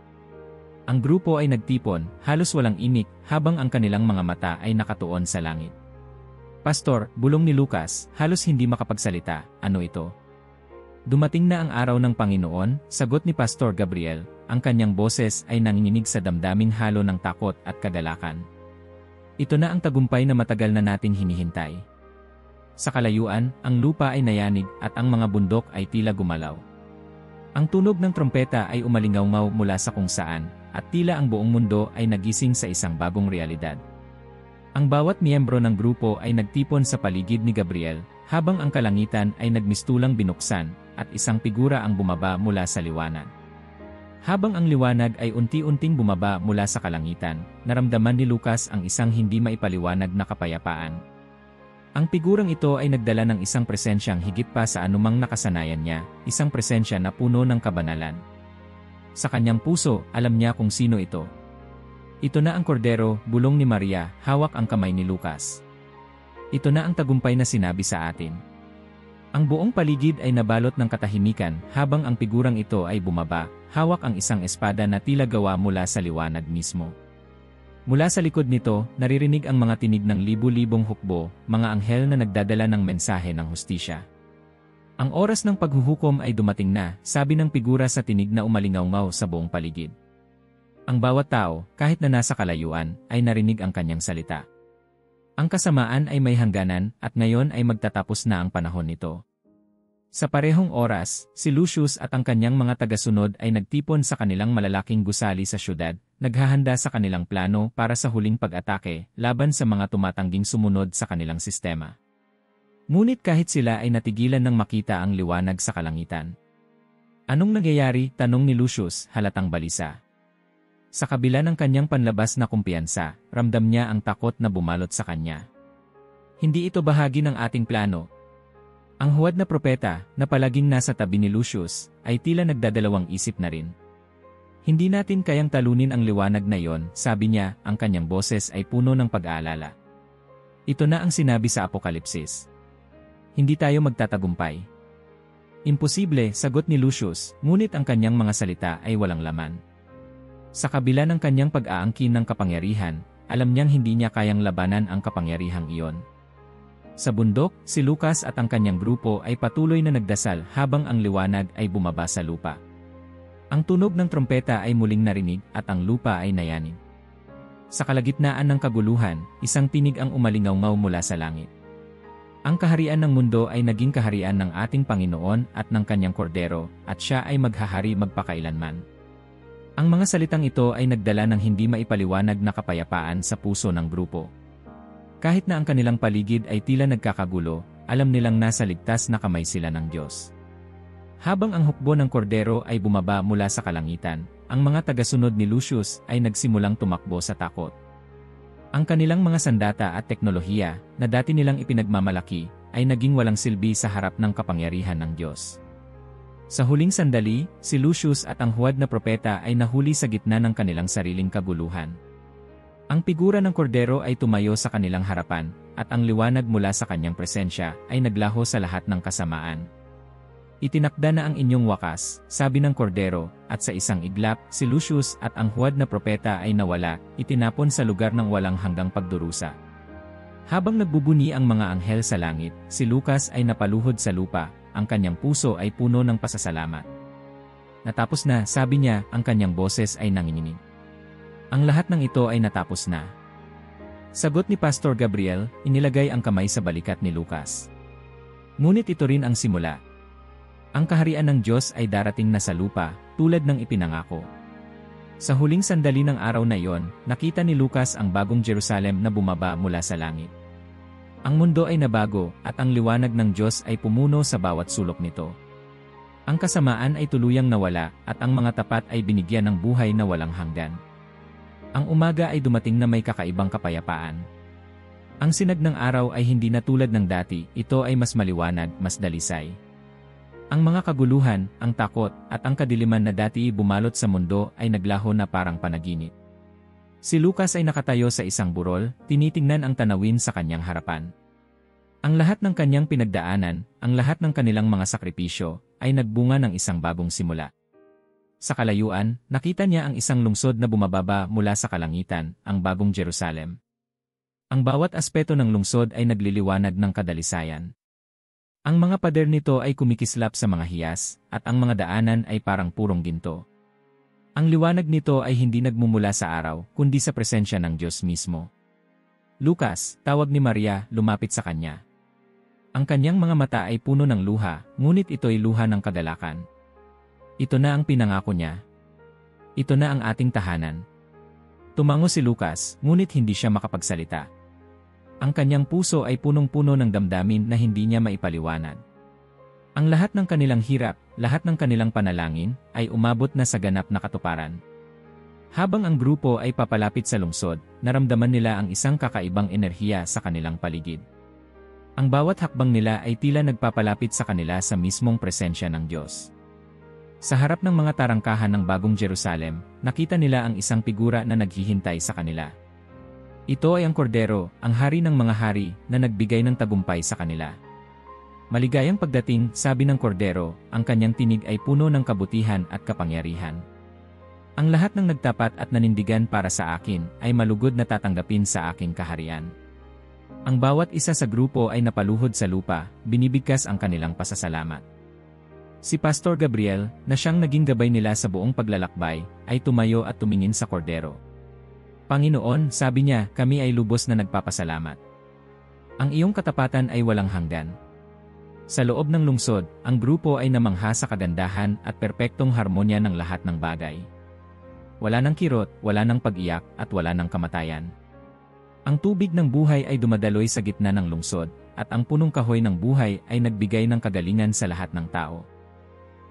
Ang grupo ay nagtipon, halos walang imik, habang ang kanilang mga mata ay nakatuon sa langit. Pastor, bulong ni Lucas, halos hindi makapagsalita, ano ito? Dumating na ang araw ng Panginoon, sagot ni Pastor Gabriel, ang kanyang boses ay nanginginig sa damdaming halo ng takot at kagalakan. Ito na ang tagumpay na matagal na nating hinihintay. Sa kalayuan, ang lupa ay nayanig at ang mga bundok ay tila gumalaw. Ang tunog ng trompeta ay umalingaw-ngaw mula sa kung saan, at tila ang buong mundo ay nagising sa isang bagong realidad. Ang bawat miyembro ng grupo ay nagtipon sa paligid ni Gabriel, habang ang kalangitan ay nagmistulang binuksan, at isang figura ang bumaba mula sa liwanag. Habang ang liwanag ay unti-unting bumaba mula sa kalangitan, naramdaman ni Lucas ang isang hindi maipaliwanag na kapayapaan. Ang figurang ito ay nagdala ng isang presensyang higit pa sa anumang nakasanayan niya, isang presensya na puno ng kabanalan. Sa kanyang puso, alam niya kung sino ito. Ito na ang kordero, bulong ni Maria, hawak ang kamay ni Lucas. Ito na ang tagumpay na sinabi sa atin. Ang buong paligid ay nabalot ng katahimikan habang ang figurang ito ay bumaba, hawak ang isang espada na tila gawa mula sa liwanag mismo. Mula sa likod nito, naririnig ang mga tinig ng libu-libong hukbo, mga anghel na nagdadala ng mensahe ng hustisya. Ang oras ng paghuhukom ay dumating na, sabi ng figura sa tinig na umalingaw-ngaw sa buong paligid. Ang bawat tao, kahit na nasa kalayuan, ay narinig ang kanyang salita. Ang kasamaan ay may hangganan at ngayon ay magtatapos na ang panahon nito. Sa parehong oras, si Lucius at ang kanyang mga tagasunod ay nagtipon sa kanilang malalaking gusali sa syudad, naghahanda sa kanilang plano para sa huling pag-atake laban sa mga tumatangging sumunod sa kanilang sistema. Ngunit kahit sila ay natigilan ng makita ang liwanag sa kalangitan. Anong nangyayari? Tanong ni Lucius, halatang balisa. Sa kabila ng kanyang panlabas na kumpiyansa, ramdam niya ang takot na bumalot sa kanya. Hindi ito bahagi ng ating plano. Ang huwad na propeta, na palaging nasa tabi ni Lucius, ay tila nagdadalawang isip na rin. Hindi natin kayang talunin ang liwanag na iyon, sabi niya, ang kanyang boses ay puno ng pag-aalala. Ito na ang sinabi sa Apokalipsis. Hindi tayo magtatagumpay. Imposible, sagot ni Lucius, ngunit ang kanyang mga salita ay walang laman. Sa kabila ng kanyang pag-aangkin ng kapangyarihan, alam niyang hindi niya kayang labanan ang kapangyarihang iyon. Sa bundok, si Lucas at ang kanyang grupo ay patuloy na nagdasal habang ang liwanag ay bumaba sa lupa. Ang tunog ng trompeta ay muling narinig at ang lupa ay nayanig. Sa kalagitnaan ng kaguluhan, isang tinig ang umalingaw-ngaw mula sa langit. Ang kaharian ng mundo ay naging kaharian ng ating Panginoon at ng kanyang kordero, at siya ay maghahari magpakailanman. Ang mga salitang ito ay nagdala ng hindi maipaliwanag na kapayapaan sa puso ng grupo. Kahit na ang kanilang paligid ay tila nagkakagulo, alam nilang nasa ligtas na kamay sila ng Diyos. Habang ang hukbo ng kordero ay bumaba mula sa kalangitan, ang mga tagasunod ni Lucius ay nagsimulang tumakbo sa takot. Ang kanilang mga sandata at teknolohiya na dati nilang ipinagmamalaki ay naging walang silbi sa harap ng kapangyarihan ng Diyos. Sa huling sandali, si Lucius at ang huwad na propeta ay nahuli sa gitna ng kanilang sariling kaguluhan. Ang figura ng kordero ay tumayo sa kanilang harapan, at ang liwanag mula sa kanyang presensya ay naglaho sa lahat ng kasamaan. Itinakda na ang inyong wakas, sabi ng kordero, at sa isang iglap, si Lucius at ang huwad na propeta ay nawala, itinapon sa lugar ng walang hanggang pagdurusa. Habang nagbubuni ang mga anghel sa langit, si Lucas ay napaluhod sa lupa, ang kanyang puso ay puno ng pasasalamat. Natapos na, sabi niya, ang kanyang boses ay nanginginig. Ang lahat ng ito ay natapos na. Sagot ni Pastor Gabriel, inilagay ang kamay sa balikat ni Lucas. Ngunit ito rin ang simula. Ang kaharian ng Diyos ay darating na sa lupa, tulad ng ipinangako. Sa huling sandali ng araw na iyon, nakita ni Lucas ang bagong Jerusalem na bumaba mula sa langit. Ang mundo ay nabago, at ang liwanag ng Diyos ay pumuno sa bawat sulok nito. Ang kasamaan ay tuluyang nawala, at ang mga tapat ay binigyan ng buhay na walang hanggan. Ang umaga ay dumating na may kakaibang kapayapaan. Ang sinag ng araw ay hindi na tulad ng dati, ito ay mas maliwanag, mas dalisay. Ang mga kaguluhan, ang takot, at ang kadiliman na dati bumalot sa mundo ay naglaho na parang panaginip. Si Lucas ay nakatayo sa isang burol, tinitingnan ang tanawin sa kanyang harapan. Ang lahat ng kanyang pinagdaanan, ang lahat ng kanilang mga sakripisyo, ay nagbunga ng isang bagong simula. Sa kalayuan, nakita niya ang isang lungsod na bumababa mula sa kalangitan, ang bagong Jerusalem. Ang bawat aspeto ng lungsod ay nagliliwanag ng kadalisayan. Ang mga pader nito ay kumikislap sa mga hiyas, at ang mga daanan ay parang purong ginto. Ang liwanag nito ay hindi nagmumula sa araw, kundi sa presensya ng Diyos mismo. Lucas, tawag ni Maria, lumapit sa kanya. Ang kanyang mga mata ay puno ng luha, ngunit ito'y luha ng kagalakan. Ito na ang pinangako niya. Ito na ang ating tahanan. Tumango si Lucas, ngunit hindi siya makapagsalita. Ang kanyang puso ay punong-puno ng damdamin na hindi niya maipaliwanag. Ang lahat ng kanilang hirap, lahat ng kanilang panalangin, ay umabot na sa ganap na katuparan. Habang ang grupo ay papalapit sa lungsod, naramdaman nila ang isang kakaibang enerhiya sa kanilang paligid. Ang bawat hakbang nila ay tila nagpapalapit sa kanila sa mismong presensya ng Diyos. Sa harap ng mga tarangkahan ng bagong Jerusalem, nakita nila ang isang figura na naghihintay sa kanila. Ito ay ang kordero, ang hari ng mga hari, na nagbigay ng tagumpay sa kanila. Maligayang pagdating, sabi ng kordero, ang kanyang tinig ay puno ng kabutihan at kapangyarihan. Ang lahat ng nagtapat at nanindigan para sa akin, ay malugod na tatanggapin sa aking kaharian. Ang bawat isa sa grupo ay napaluhod sa lupa, binibigkas ang kanilang pasasalamat. Si Pastor Gabriel, na siyang naging gabay nila sa buong paglalakbay, ay tumayo at tumingin sa kordero. Panginoon, sabi niya, kami ay lubos na nagpapasalamat. Ang iyong katapatan ay walang hanggan. Sa loob ng lungsod, ang grupo ay namangha sa kagandahan at perpektong harmonya ng lahat ng bagay. Wala ng kirot, wala ng pag-iyak, at wala ng kamatayan. Ang tubig ng buhay ay dumadaloy sa gitna ng lungsod, at ang punong kahoy ng buhay ay nagbigay ng kagalingan sa lahat ng tao.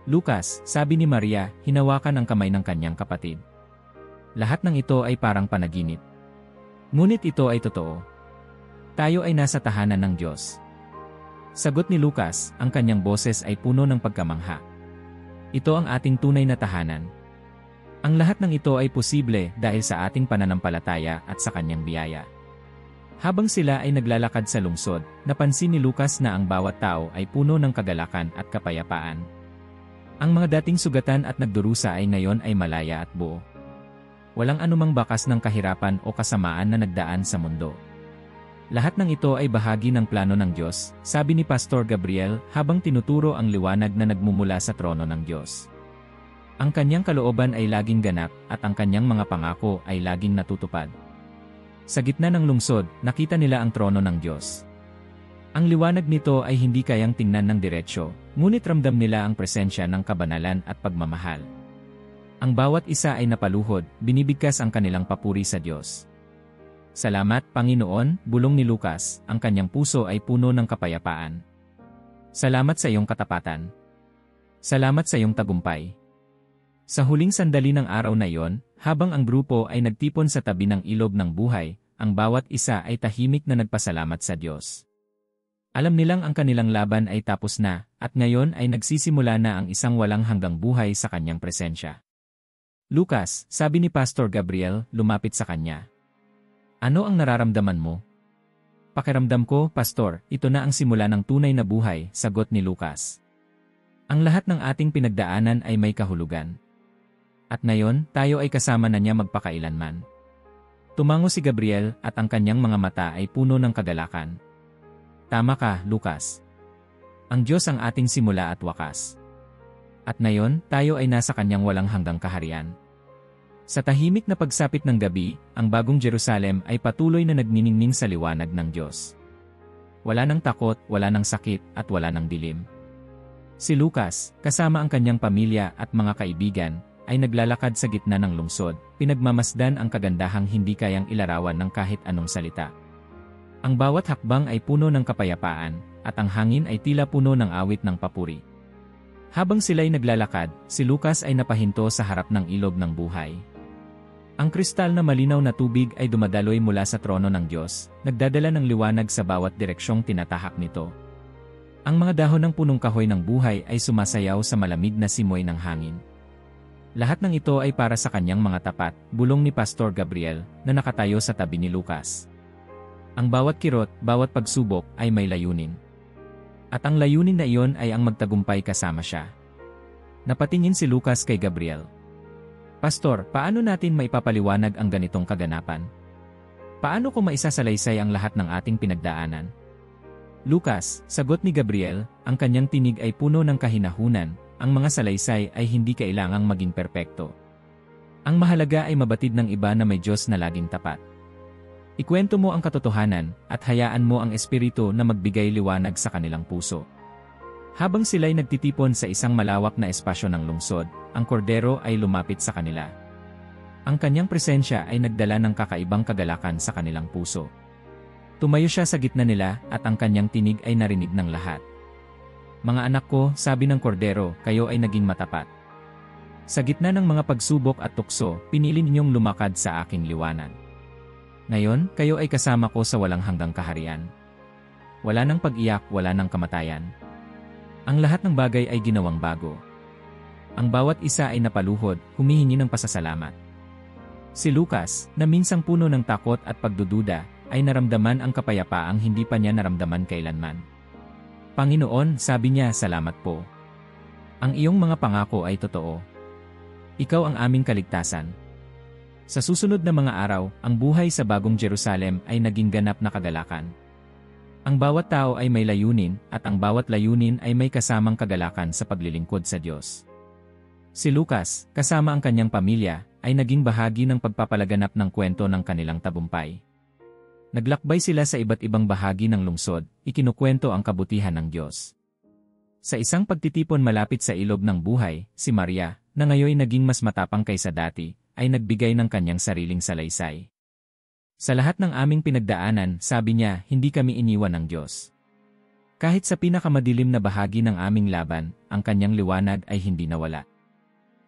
Lucas, sabi ni Maria, hinawakan ang kamay ng kanyang kapatid. Lahat ng ito ay parang panaginip. Ngunit ito ay totoo. Tayo ay nasa tahanan ng Diyos. Sagot ni Lucas, ang kanyang boses ay puno ng pagkamangha. Ito ang ating tunay na tahanan. Ang lahat ng ito ay posible dahil sa ating pananampalataya at sa kanyang biyaya. Habang sila ay naglalakad sa lungsod, napansin ni Lucas na ang bawat tao ay puno ng kagalakan at kapayapaan. Ang mga dating sugatan at nagdurusa ay ngayon ay malaya at buo. Walang anumang bakas ng kahirapan o kasamaan na nagdaan sa mundo. Lahat ng ito ay bahagi ng plano ng Diyos, sabi ni Pastor Gabriel habang tinuturo ang liwanag na nagmumula sa trono ng Diyos. Ang kanyang kalooban ay laging ganap at ang kanyang mga pangako ay laging natutupad. Sa gitna ng lungsod, nakita nila ang trono ng Diyos. Ang liwanag nito ay hindi kayang tingnan ng diretsyo, ngunit ramdam nila ang presensya ng kabanalan at pagmamahal. Ang bawat isa ay napaluhod, binibigkas ang kanilang papuri sa Diyos. Salamat, Panginoon, bulong ni Lucas, ang kanyang puso ay puno ng kapayapaan. Salamat sa iyong katapatan. Salamat sa iyong tagumpay. Sa huling sandali ng araw na iyon, habang ang grupo ay nagtipon sa tabi ng ilog ng buhay, ang bawat isa ay tahimik na nagpasalamat sa Diyos. Alam nilang ang kanilang laban ay tapos na, at ngayon ay nagsisimula na ang isang walang hanggang buhay sa kanyang presensya. Lucas, sabi ni Pastor Gabriel, lumapit sa kanya. Ano ang nararamdaman mo? Pakiramdam ko, Pastor, ito na ang simula ng tunay na buhay, sagot ni Lucas. Ang lahat ng ating pinagdaanan ay may kahulugan. At ngayon, tayo ay kasama na niya magpakailanman. Tumango si Gabriel at ang kanyang mga mata ay puno ng kagalakan. Tama ka, Lucas. Ang Diyos ang ating simula at wakas. At ngayon, tayo ay nasa kanyang walang hanggang kaharian. Sa tahimik na pagsapit ng gabi, ang bagong Jerusalem ay patuloy na nagniningning sa liwanag ng Diyos. Wala nang takot, wala nang sakit, at wala nang dilim. Si Lucas, kasama ang kanyang pamilya at mga kaibigan, ay naglalakad sa gitna ng lungsod, pinagmamasdan ang kagandahang hindi kayang ilarawan ng kahit anong salita. Ang bawat hakbang ay puno ng kapayapaan, at ang hangin ay tila puno ng awit ng papuri. Habang sila'y naglalakad, si Lucas ay napahinto sa harap ng ilog ng buhay. Ang kristal na malinaw na tubig ay dumadaloy mula sa trono ng Diyos, nagdadala ng liwanag sa bawat direksyong tinatahak nito. Ang mga dahon ng punong kahoy ng buhay ay sumasayaw sa malamig na simoy ng hangin. Lahat ng ito ay para sa kanyang mga tapat, bulong ni Pastor Gabriel, na nakatayo sa tabi ni Lucas. Ang bawat kirot, bawat pagsubok, ay may layunin. At ang layunin na iyon ay ang magtagumpay kasama siya. Napatingin si Lucas kay Gabriel. Pastor, paano natin maipapaliwanag ang ganitong kaganapan? Paano ko maisasalaysay ang lahat ng ating pinagdaanan? Lucas, sagot ni Gabriel, ang kanyang tinig ay puno ng kahinahunan, ang mga salaysay ay hindi kailangang maging perpekto. Ang mahalaga ay mabatid ng iba na may Diyos na laging tapat. Ikwento mo ang katotohanan, at hayaan mo ang Espiritu na magbigay liwanag sa kanilang puso. Habang sila'y nagtitipon sa isang malawak na espasyo ng lungsod, ang kordero ay lumapit sa kanila. Ang kanyang presensya ay nagdala ng kakaibang kagalakan sa kanilang puso. Tumayo siya sa gitna nila at ang kanyang tinig ay narinig ng lahat. Mga anak ko, sabi ng kordero, kayo ay naging matapat. Sa gitna ng mga pagsubok at tukso, pinili ninyong lumakad sa aking liwanag. Ngayon, kayo ay kasama ko sa walang hanggang kaharian. Wala nang pag-iyak, wala nang kamatayan. Ang lahat ng bagay ay ginawang bago. Ang bawat isa ay napaluhod, humihingi ng pasasalamat. Si Lucas, na minsang puno ng takot at pagdududa, ay naramdaman ang kapayapaang hindi pa niya naramdaman kailanman. Panginoon, sabi niya, salamat po. Ang iyong mga pangako ay totoo. Ikaw ang aming kaligtasan. Sa susunod na mga araw, ang buhay sa bagong Jerusalem ay naging ganap na kagalakan. Ang bawat tao ay may layunin, at ang bawat layunin ay may kasamang kagalakan sa paglilingkod sa Diyos. Si Lucas, kasama ang kanyang pamilya, ay naging bahagi ng pagpapalaganap ng kwento ng kanilang tagumpay. Naglakbay sila sa iba't ibang bahagi ng lungsod, ikinukwento ang kabutihan ng Diyos. Sa isang pagtitipon malapit sa ilog ng buhay, si Maria, na ngayon naging mas matapang kaysa dati, ay nagbigay ng kanyang sariling salaysay. Sa lahat ng aming pinagdaanan, sabi niya, hindi kami iniwan ng Diyos. Kahit sa pinakamadilim na bahagi ng aming laban, ang kanyang liwanag ay hindi nawala.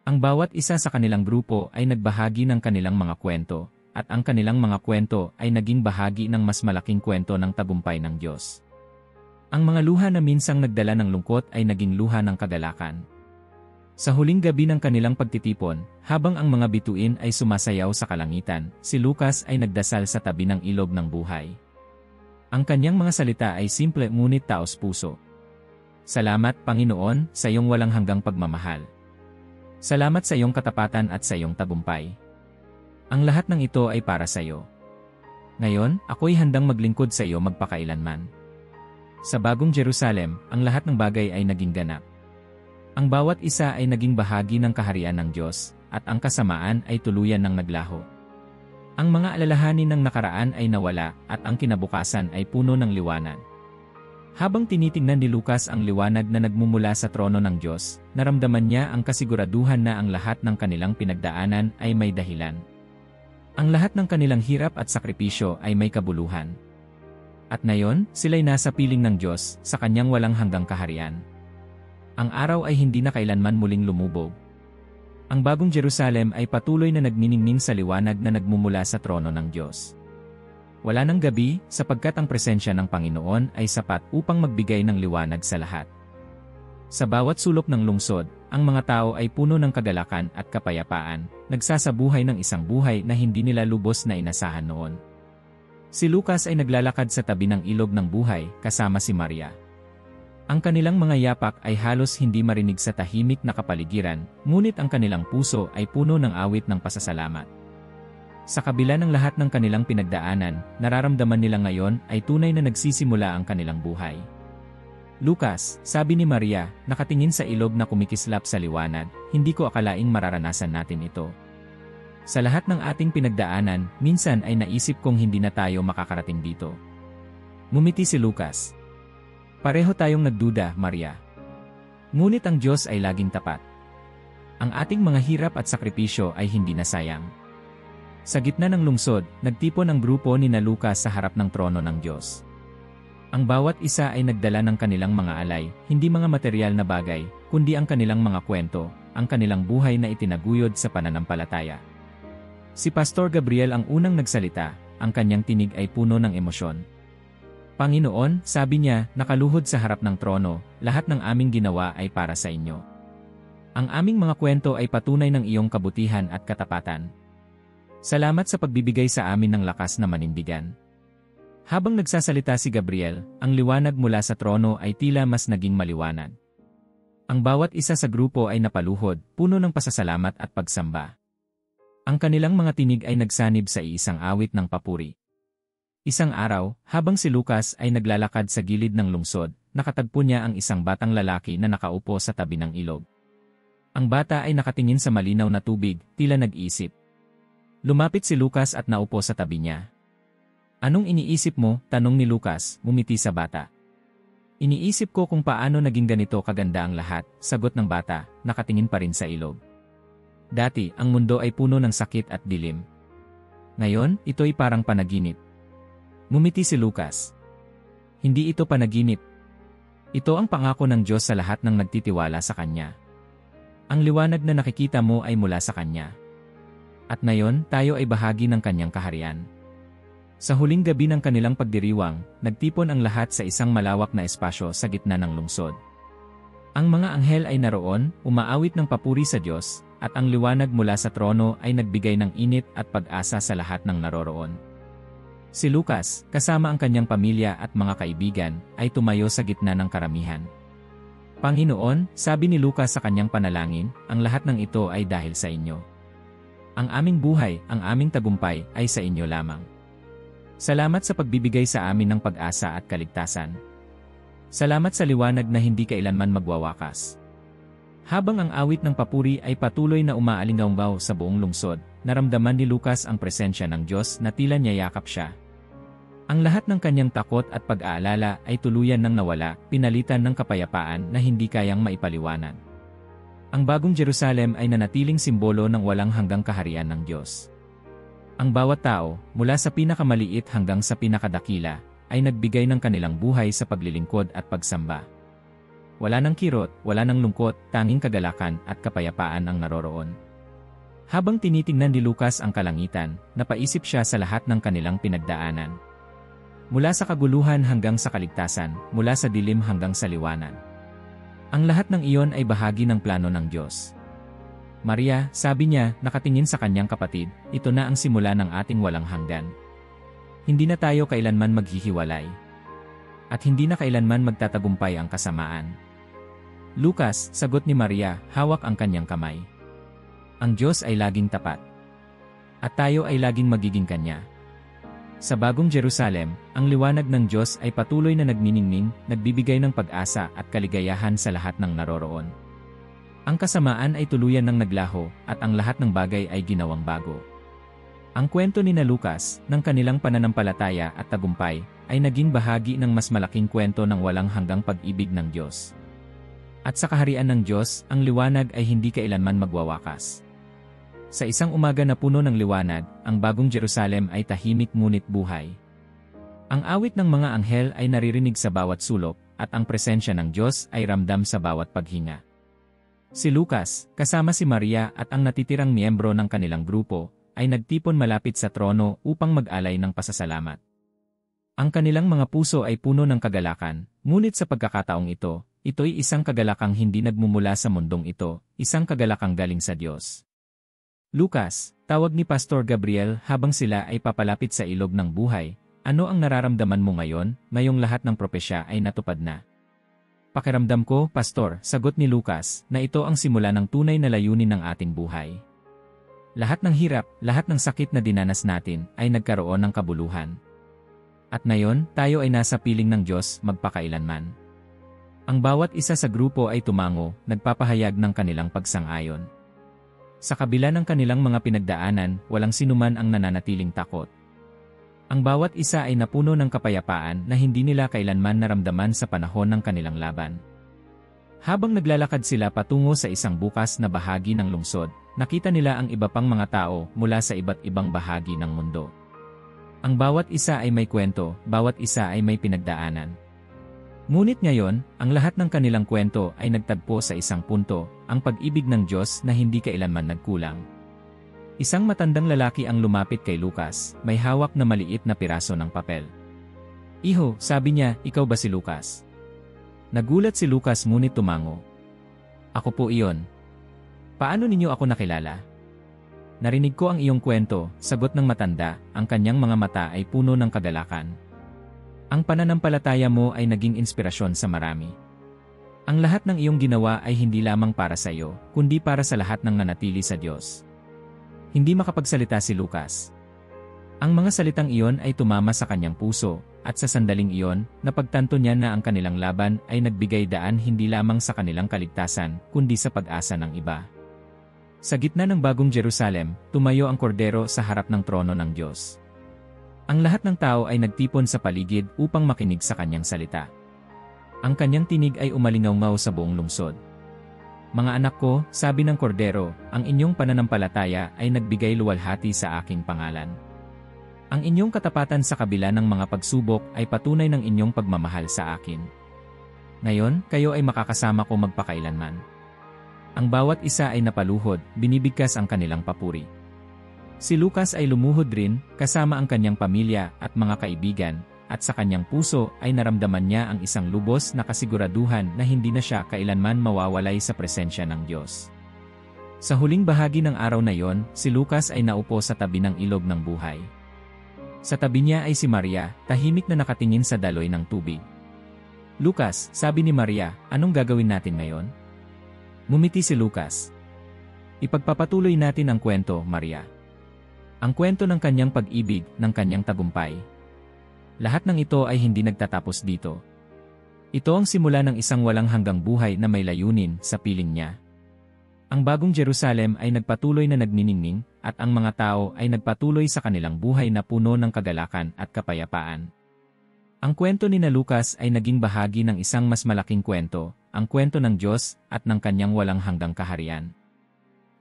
Ang bawat isa sa kanilang grupo ay nagbahagi ng kanilang mga kwento, at ang kanilang mga kwento ay naging bahagi ng mas malaking kwento ng tagumpay ng Diyos. Ang mga luha na minsang nagdala ng lungkot ay naging luha ng kagalakan. Sa huling gabi ng kanilang pagtitipon, habang ang mga bituin ay sumasayaw sa kalangitan, si Lucas ay nagdasal sa tabi ng ilog ng buhay. Ang kanyang mga salita ay simple ngunit taos-puso. Salamat, Panginoon, sa iyong walang hanggang pagmamahal. Salamat sa iyong katapatan at sa iyong tagumpay. Ang lahat ng ito ay para sa iyo. Ngayon, ako'y handang maglingkod sa iyo magpakailanman. Sa bagong Jerusalem, ang lahat ng bagay ay naging ganap. Ang bawat isa ay naging bahagi ng kaharian ng Diyos, at ang kasamaan ay tuluyan ng naglaho. Ang mga alalahanin ng nakaraan ay nawala, at ang kinabukasan ay puno ng liwanag. Habang tinitingnan ni Lucas ang liwanag na nagmumula sa trono ng Diyos, naramdaman niya ang kasiguraduhan na ang lahat ng kanilang pinagdaanan ay may dahilan. Ang lahat ng kanilang hirap at sakripisyo ay may kabuluhan. At ngayon, sila'y nasa piling ng Diyos, sa kanyang walang hanggang kaharian. Ang araw ay hindi na kailanman muling lumubog. Ang bagong Jerusalem ay patuloy na nagniningning sa liwanag na nagmumula sa trono ng Diyos. Wala ng gabi, sapagkat ang presensya ng Panginoon ay sapat upang magbigay ng liwanag sa lahat. Sa bawat sulok ng lungsod, ang mga tao ay puno ng kagalakan at kapayapaan, nagsasabuhay ng isang buhay na hindi nila lubos na inasahan noon. Si Lucas ay naglalakad sa tabi ng ilog ng buhay, kasama si Maria. Ang kanilang mga yapak ay halos hindi marinig sa tahimik na kapaligiran, ngunit ang kanilang puso ay puno ng awit ng pasasalamat. Sa kabila ng lahat ng kanilang pinagdaanan, nararamdaman nila ngayon ay tunay na nagsisimula ang kanilang buhay. Lucas, sabi ni Maria, nakatingin sa ilog na kumikislap sa liwanag, hindi ko akalaing mararanasan natin ito. Sa lahat ng ating pinagdaanan, minsan ay naisip kong hindi na tayo makakarating dito. Ngumiti si Lucas. Pareho tayong nagduda, Maria. Ngunit ang Diyos ay laging tapat. Ang ating mga hirap at sakripisyo ay hindi nasayang. Sa gitna ng lungsod, nagtipon ang grupo ni na Lucas sa harap ng trono ng Diyos. Ang bawat isa ay nagdala ng kanilang mga alay, hindi mga material na bagay, kundi ang kanilang mga kwento, ang kanilang buhay na itinaguyod sa pananampalataya. Si Pastor Gabriel ang unang nagsalita, ang kanyang tinig ay puno ng emosyon. Panginoon, sabi niya, nakaluhod sa harap ng trono, lahat ng aming ginawa ay para sa inyo. Ang aming mga kwento ay patunay ng iyong kabutihan at katapatan. Salamat sa pagbibigay sa amin ng lakas na manindigan. Habang nagsasalita si Gabriel, ang liwanag mula sa trono ay tila mas naging maliwanag. Ang bawat isa sa grupo ay napaluhod, puno ng pasasalamat at pagsamba. Ang kanilang mga tinig ay nagsanib sa iisang awit ng papuri. Isang araw, habang si Lucas ay naglalakad sa gilid ng lungsod, nakatagpo niya ang isang batang lalaki na nakaupo sa tabi ng ilog. Ang bata ay nakatingin sa malinaw na tubig, tila nag-iisip. Lumapit si Lucas at naupo sa tabi niya. Anong iniisip mo? Tanong ni Lucas, ngumiti sa bata. Iniisip ko kung paano naging ganito kaganda ang lahat, sagot ng bata, nakatingin pa rin sa ilog. Dati, ang mundo ay puno ng sakit at dilim. Ngayon, ito'y parang panaginip. Ngumiti si Lucas. Hindi ito panaginip. Ito ang pangako ng Diyos sa lahat ng nagtitiwala sa Kanya. Ang liwanag na nakikita mo ay mula sa Kanya. At ngayon, tayo ay bahagi ng Kanyang kaharian. Sa huling gabi ng kanilang pagdiriwang, nagtipon ang lahat sa isang malawak na espasyo sa gitna ng lungsod. Ang mga anghel ay naroon, umaawit ng papuri sa Diyos, at ang liwanag mula sa trono ay nagbigay ng init at pag-asa sa lahat ng naroroon. Si Lucas, kasama ang kanyang pamilya at mga kaibigan, ay tumayo sa gitna ng karamihan. Panginoon, sabi ni Lucas sa kanyang panalangin, ang lahat ng ito ay dahil sa inyo. Ang aming buhay, ang aming tagumpay, ay sa inyo lamang. Salamat sa pagbibigay sa amin ng pag-asa at kaligtasan. Salamat sa liwanag na hindi kailanman magwawakas. Habang ang awit ng papuri ay patuloy na umaalinggaw sa buong lungsod, naramdaman ni Lucas ang presensya ng Diyos na tila niyayakap siya. Ang lahat ng kanyang takot at pag-aalala ay tuluyan ng nawala, pinalitan ng kapayapaan na hindi kayang maipaliwanag. Ang bagong Jerusalem ay nanatiling simbolo ng walang hanggang kaharian ng Diyos. Ang bawat tao, mula sa pinakamaliit hanggang sa pinakadakila, ay nagbigay ng kanilang buhay sa paglilingkod at pagsamba. Wala ng kirot, wala ng lungkot, tanging kagalakan at kapayapaan ang naroroon. Habang tinitingnan ni Lucas ang kalangitan, napaisip siya sa lahat ng kanilang pinagdaanan. Mula sa kaguluhan hanggang sa kaligtasan, mula sa dilim hanggang sa liwanag. Ang lahat ng iyon ay bahagi ng plano ng Diyos. Maria, sabi niya, nakatingin sa kanyang kapatid, ito na ang simula ng ating walang hanggan. Hindi na tayo kailanman maghihiwalay. At hindi na kailanman magtatagumpay ang kasamaan. Lucas, sagot ni Maria, hawak ang kanyang kamay. Ang Diyos ay laging tapat. At tayo ay laging magiging Kanya. Sa bagong Jerusalem, ang liwanag ng Diyos ay patuloy na nagniningning, nagbibigay ng pag-asa at kaligayahan sa lahat ng naroroon. Ang kasamaan ay tuluyan ng naglaho, at ang lahat ng bagay ay ginawang bago. Ang kwento ni na Lucas, ng kanilang pananampalataya at tagumpay, ay naging bahagi ng mas malaking kwento ng walang hanggang pag-ibig ng Diyos. At sa kaharian ng Diyos, ang liwanag ay hindi kailanman magwawakas. Sa isang umaga na puno ng liwanag, ang bagong Jerusalem ay tahimik ngunit buhay. Ang awit ng mga anghel ay naririnig sa bawat sulok, at ang presensya ng Diyos ay ramdam sa bawat paghinga. Si Lucas, kasama si Maria at ang natitirang miyembro ng kanilang grupo, ay nagtipon malapit sa trono upang mag-alay ng pasasalamat. Ang kanilang mga puso ay puno ng kagalakan, ngunit sa pagkakataong ito, ito'y isang kagalakang hindi nagmumula sa mundong ito, isang kagalakang galing sa Diyos. Lucas, tawag ni Pastor Gabriel habang sila ay papalapit sa ilog ng buhay. Ano ang nararamdaman mo ngayon, ngayong lahat ng propesya ay natupad na? Pakiramdam ko, Pastor, sagot ni Lucas, na ito ang simula ng tunay na layunin ng ating buhay. Lahat ng hirap, lahat ng sakit na dinanas natin ay nagkaroon ng kabuluhan. At ngayon, tayo ay nasa piling ng Diyos magpakailanman. Ang bawat isa sa grupo ay tumango, nagpapahayag ng kanilang pagsang-ayon. Sa kabila ng kanilang mga pinagdaanan, walang sinuman ang nananatiling takot. Ang bawat isa ay napuno ng kapayapaan na hindi nila kailanman naramdaman sa panahon ng kanilang laban. Habang naglalakad sila patungo sa isang bukas na bahagi ng lungsod, nakita nila ang iba pang mga tao mula sa iba't ibang bahagi ng mundo. Ang bawat isa ay may kwento, bawat isa ay may pinagdaanan. Ngunit ngayon, ang lahat ng kanilang kwento ay nagtagpo sa isang punto, ang pag-ibig ng Diyos na hindi kailanman nagkulang. Isang matandang lalaki ang lumapit kay Lucas, may hawak na maliit na piraso ng papel. "Iho," sabi niya, "ikaw ba si Lucas?" Nagulat si Lucas ngunit tumango. "Ako po iyon." "Paano ninyo ako nakilala?" "Narinig ko ang iyong kwento," sagot ng matanda, ang kanyang mga mata ay puno ng kagalakan. "Ang pananampalataya mo ay naging inspirasyon sa marami. Ang lahat ng iyong ginawa ay hindi lamang para sa iyo, kundi para sa lahat ng nanatili sa Diyos." Hindi makapagsalita si Lucas. Ang mga salitang iyon ay tumama sa kanyang puso, at sa sandaling iyon, napagtanto niya na ang kanilang laban ay nagbigay daan hindi lamang sa kanilang kaligtasan, kundi sa pag-asa ng iba. Sa gitna ng bagong Jerusalem, tumayo ang kordero sa harap ng trono ng Diyos. Ang lahat ng tao ay nagtipon sa paligid upang makinig sa kanyang salita. Ang kanyang tinig ay umalingaw-ngaw sa buong lungsod. "Mga anak ko," sabi ng kordero, "ang inyong pananampalataya ay nagbigay luwalhati sa aking pangalan. Ang inyong katapatan sa kabila ng mga pagsubok ay patunay ng inyong pagmamahal sa akin. Ngayon, kayo ay makakasama ko magpakailanman." Ang bawat isa ay napaluhod, binibigkas ang kanilang papuri. Si Lucas ay lumuhod rin, kasama ang kanyang pamilya at mga kaibigan, at sa kanyang puso ay naramdaman niya ang isang lubos na kasiguraduhan na hindi na siya kailanman mawawalay sa presensya ng Diyos. Sa huling bahagi ng araw na yon, si Lucas ay naupo sa tabi ng ilog ng buhay. Sa tabi niya ay si Maria, tahimik na nakatingin sa daloy ng tubig. "Lucas," sabi ni Maria, "anong gagawin natin ngayon?" Ngumiti si Lucas. "Ipagpapatuloy natin ang kwento, Maria. Ang kwento ng kanyang pag-ibig, ng kanyang tagumpay. Lahat ng ito ay hindi nagtatapos dito. Ito ang simula ng isang walang hanggang buhay na may layunin sa piling niya. Ang bagong Jerusalem ay nagpatuloy na nagniningning, at ang mga tao ay nagpatuloy sa kanilang buhay na puno ng kagalakan at kapayapaan." Ang kwento ni Lucas ay naging bahagi ng isang mas malaking kwento, ang kwento ng Diyos at ng kanyang walang hanggang kaharian.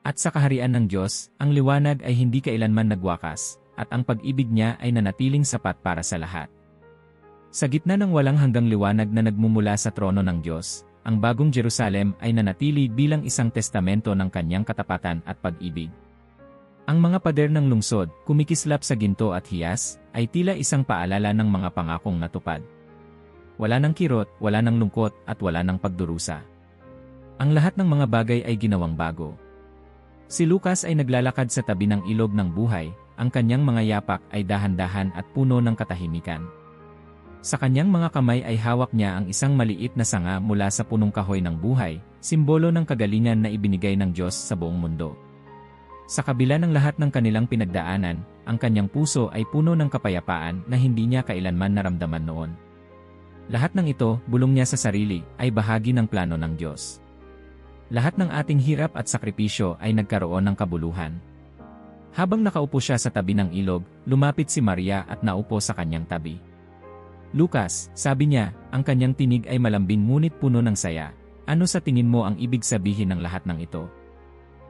At sa kaharian ng Diyos, ang liwanag ay hindi kailanman nagwakas, at ang pag-ibig niya ay nanatiling sapat para sa lahat. Sa gitna ng walang hanggang liwanag na nagmumula sa trono ng Diyos, ang bagong Jerusalem ay nanatili bilang isang testamento ng kanyang katapatan at pag-ibig. Ang mga pader ng lungsod, kumikislap sa ginto at hiyas, ay tila isang paalala ng mga pangakong natupad. Wala ng kirot, wala ng lungkot, at wala ng pagdurusa. Ang lahat ng mga bagay ay ginawang bago. Si Lucas ay naglalakad sa tabi ng ilog ng buhay, ang kanyang mga yapak ay dahan-dahan at puno ng katahimikan. Sa kanyang mga kamay ay hawak niya ang isang maliit na sanga mula sa punong kahoy ng buhay, simbolo ng kagalingan na ibinigay ng Diyos sa buong mundo. Sa kabila ng lahat ng kanilang pinagdaanan, ang kanyang puso ay puno ng kapayapaan na hindi niya kailanman naramdaman noon. Lahat ng ito, bulong niya sa sarili, ay bahagi ng plano ng Diyos. Lahat ng ating hirap at sakripisyo ay nagkaroon ng kabuluhan. Habang nakaupo siya sa tabi ng ilog, lumapit si Maria at naupo sa kanyang tabi. "Lucas," sabi niya, ang kanyang tinig ay malambing ngunit puno ng saya, "ano sa tingin mo ang ibig sabihin ng lahat ng ito?"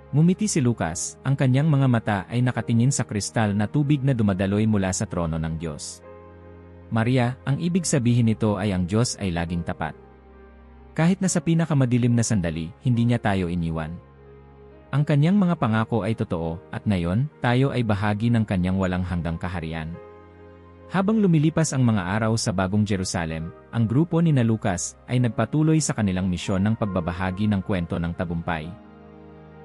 Ngumiti si Lucas, ang kanyang mga mata ay nakatingin sa kristal na tubig na dumadaloy mula sa trono ng Diyos. "Maria, ang ibig sabihin nito ay ang Diyos ay laging tapat. Kahit na sa pinakamadilim na sandali, hindi niya tayo iniwan. Ang kanyang mga pangako ay totoo, at ngayon, tayo ay bahagi ng kanyang walang hanggang kaharian. Habang lumilipas ang mga araw sa Bagong Jerusalem, ang grupo ni Lucas ay nagpatuloy sa kanilang misyon ng pagbabahagi ng kwento ng tagumpay.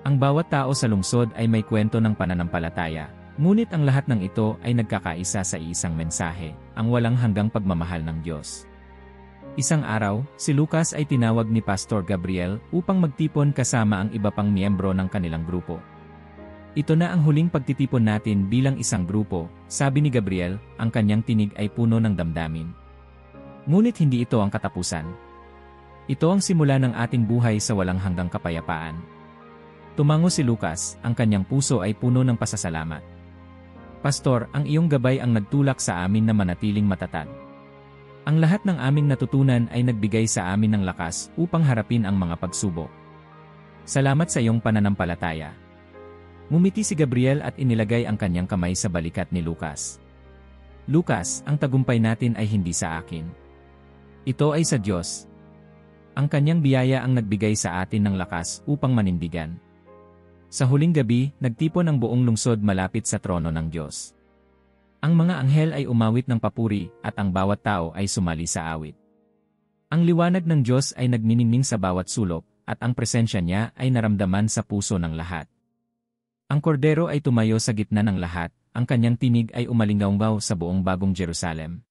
Ang bawat tao sa lungsod ay may kwento ng pananampalataya, ngunit ang lahat ng ito ay nagkakaisa sa isang mensahe, ang walang hanggang pagmamahal ng Diyos. Isang araw, si Lucas ay tinawag ni Pastor Gabriel upang magtipon kasama ang iba pang miyembro ng kanilang grupo. Ito na ang huling pagtitipon natin bilang isang grupo, sabi ni Gabriel, ang kanyang tinig ay puno ng damdamin. Ngunit hindi ito ang katapusan. Ito ang simula ng ating buhay sa walang hanggang kapayapaan. Tumango si Lucas, ang kanyang puso ay puno ng pasasalamat. Pastor, ang iyong gabay ang nagtulak sa amin na manatiling matatag. Ang lahat ng aming natutunan ay nagbigay sa amin ng lakas upang harapin ang mga pagsubok. Salamat sa iyong pananampalataya. Ngumiti si Gabriel at inilagay ang kanyang kamay sa balikat ni Lucas. Lucas, ang tagumpay natin ay hindi sa akin. Ito ay sa Diyos. Ang kanyang biyaya ang nagbigay sa atin ng lakas upang manindigan. Sa huling gabi, nagtipon ang buong lungsod malapit sa trono ng Diyos. Ang mga anghel ay umawit ng papuri at ang bawat tao ay sumali sa awit. Ang liwanag ng Diyos ay nagniningning sa bawat sulok at ang presensya niya ay naramdaman sa puso ng lahat. Ang kordero ay tumayo sa gitna ng lahat, ang kanyang tinig ay umalinggaw sa buong Bagong Jerusalem.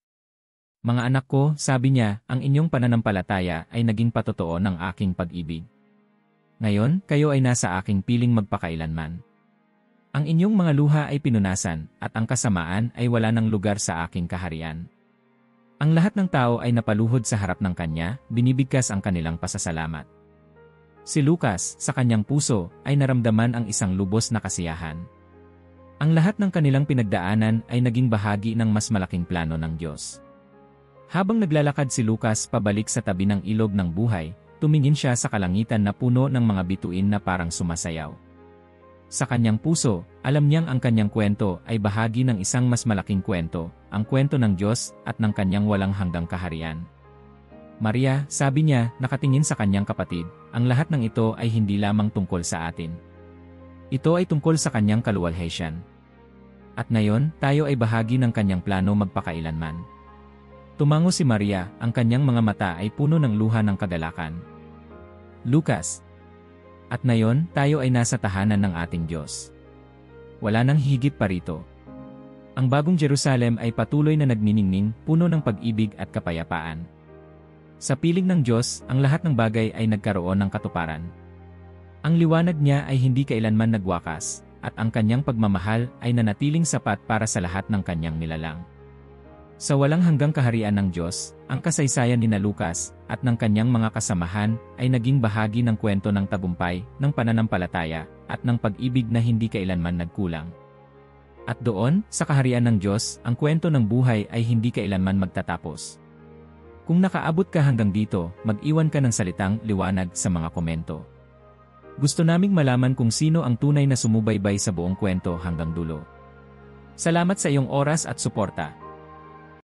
Mga anak ko, sabi niya, ang inyong pananampalataya ay naging patotoo ng aking pag-ibig. Ngayon, kayo ay nasa aking piling magpakailanman. Ang inyong mga luha ay pinunasan, at ang kasamaan ay wala ng lugar sa aking kaharian. Ang lahat ng tao ay napaluhod sa harap ng kanya, binibigkas ang kanilang pasasalamat. Si Lucas, sa kanyang puso, ay naramdaman ang isang lubos na kasiyahan. Ang lahat ng kanilang pinagdaanan ay naging bahagi ng mas malaking plano ng Diyos. Habang naglalakad si Lucas pabalik sa tabi ng ilog ng buhay, tumingin siya sa kalangitan na puno ng mga bituin na parang sumasayaw. Sa kanyang puso, alam niyang ang kanyang kwento ay bahagi ng isang mas malaking kwento, ang kwento ng Diyos at ng kanyang walang hanggang kaharian. Maria, sabi niya, nakatingin sa kanyang kapatid, ang lahat ng ito ay hindi lamang tungkol sa atin. Ito ay tungkol sa kanyang kaluwalhatian. At ngayon, tayo ay bahagi ng kanyang plano magpakailanman. Tumango si Maria, ang kanyang mga mata ay puno ng luha ng kagalakan. Lucas. At ngayon, tayo ay nasa tahanan ng ating Diyos. Wala nang higit pa rito. Ang Bagong Jerusalem ay patuloy na nagniningning, puno ng pag-ibig at kapayapaan. Sa piling ng Diyos, ang lahat ng bagay ay nagkaroon ng katuparan. Ang liwanag niya ay hindi kailanman nagwakas, at ang kanyang pagmamahal ay nanatiling sapat para sa lahat ng kanyang nilalang. Sa walang hanggang kaharian ng Diyos, ang kasaysayan ni Lucas at ng kanyang mga kasamahan ay naging bahagi ng kwento ng tagumpay, ng pananampalataya, at ng pag-ibig na hindi kailanman nagkulang. At doon, sa kaharian ng Diyos, ang kwento ng buhay ay hindi kailanman magtatapos. Kung nakaabot ka hanggang dito, mag-iwan ka ng salitang liwanag sa mga komento. Gusto naming malaman kung sino ang tunay na sumubaybay sa buong kwento hanggang dulo. Salamat sa iyong oras at suporta.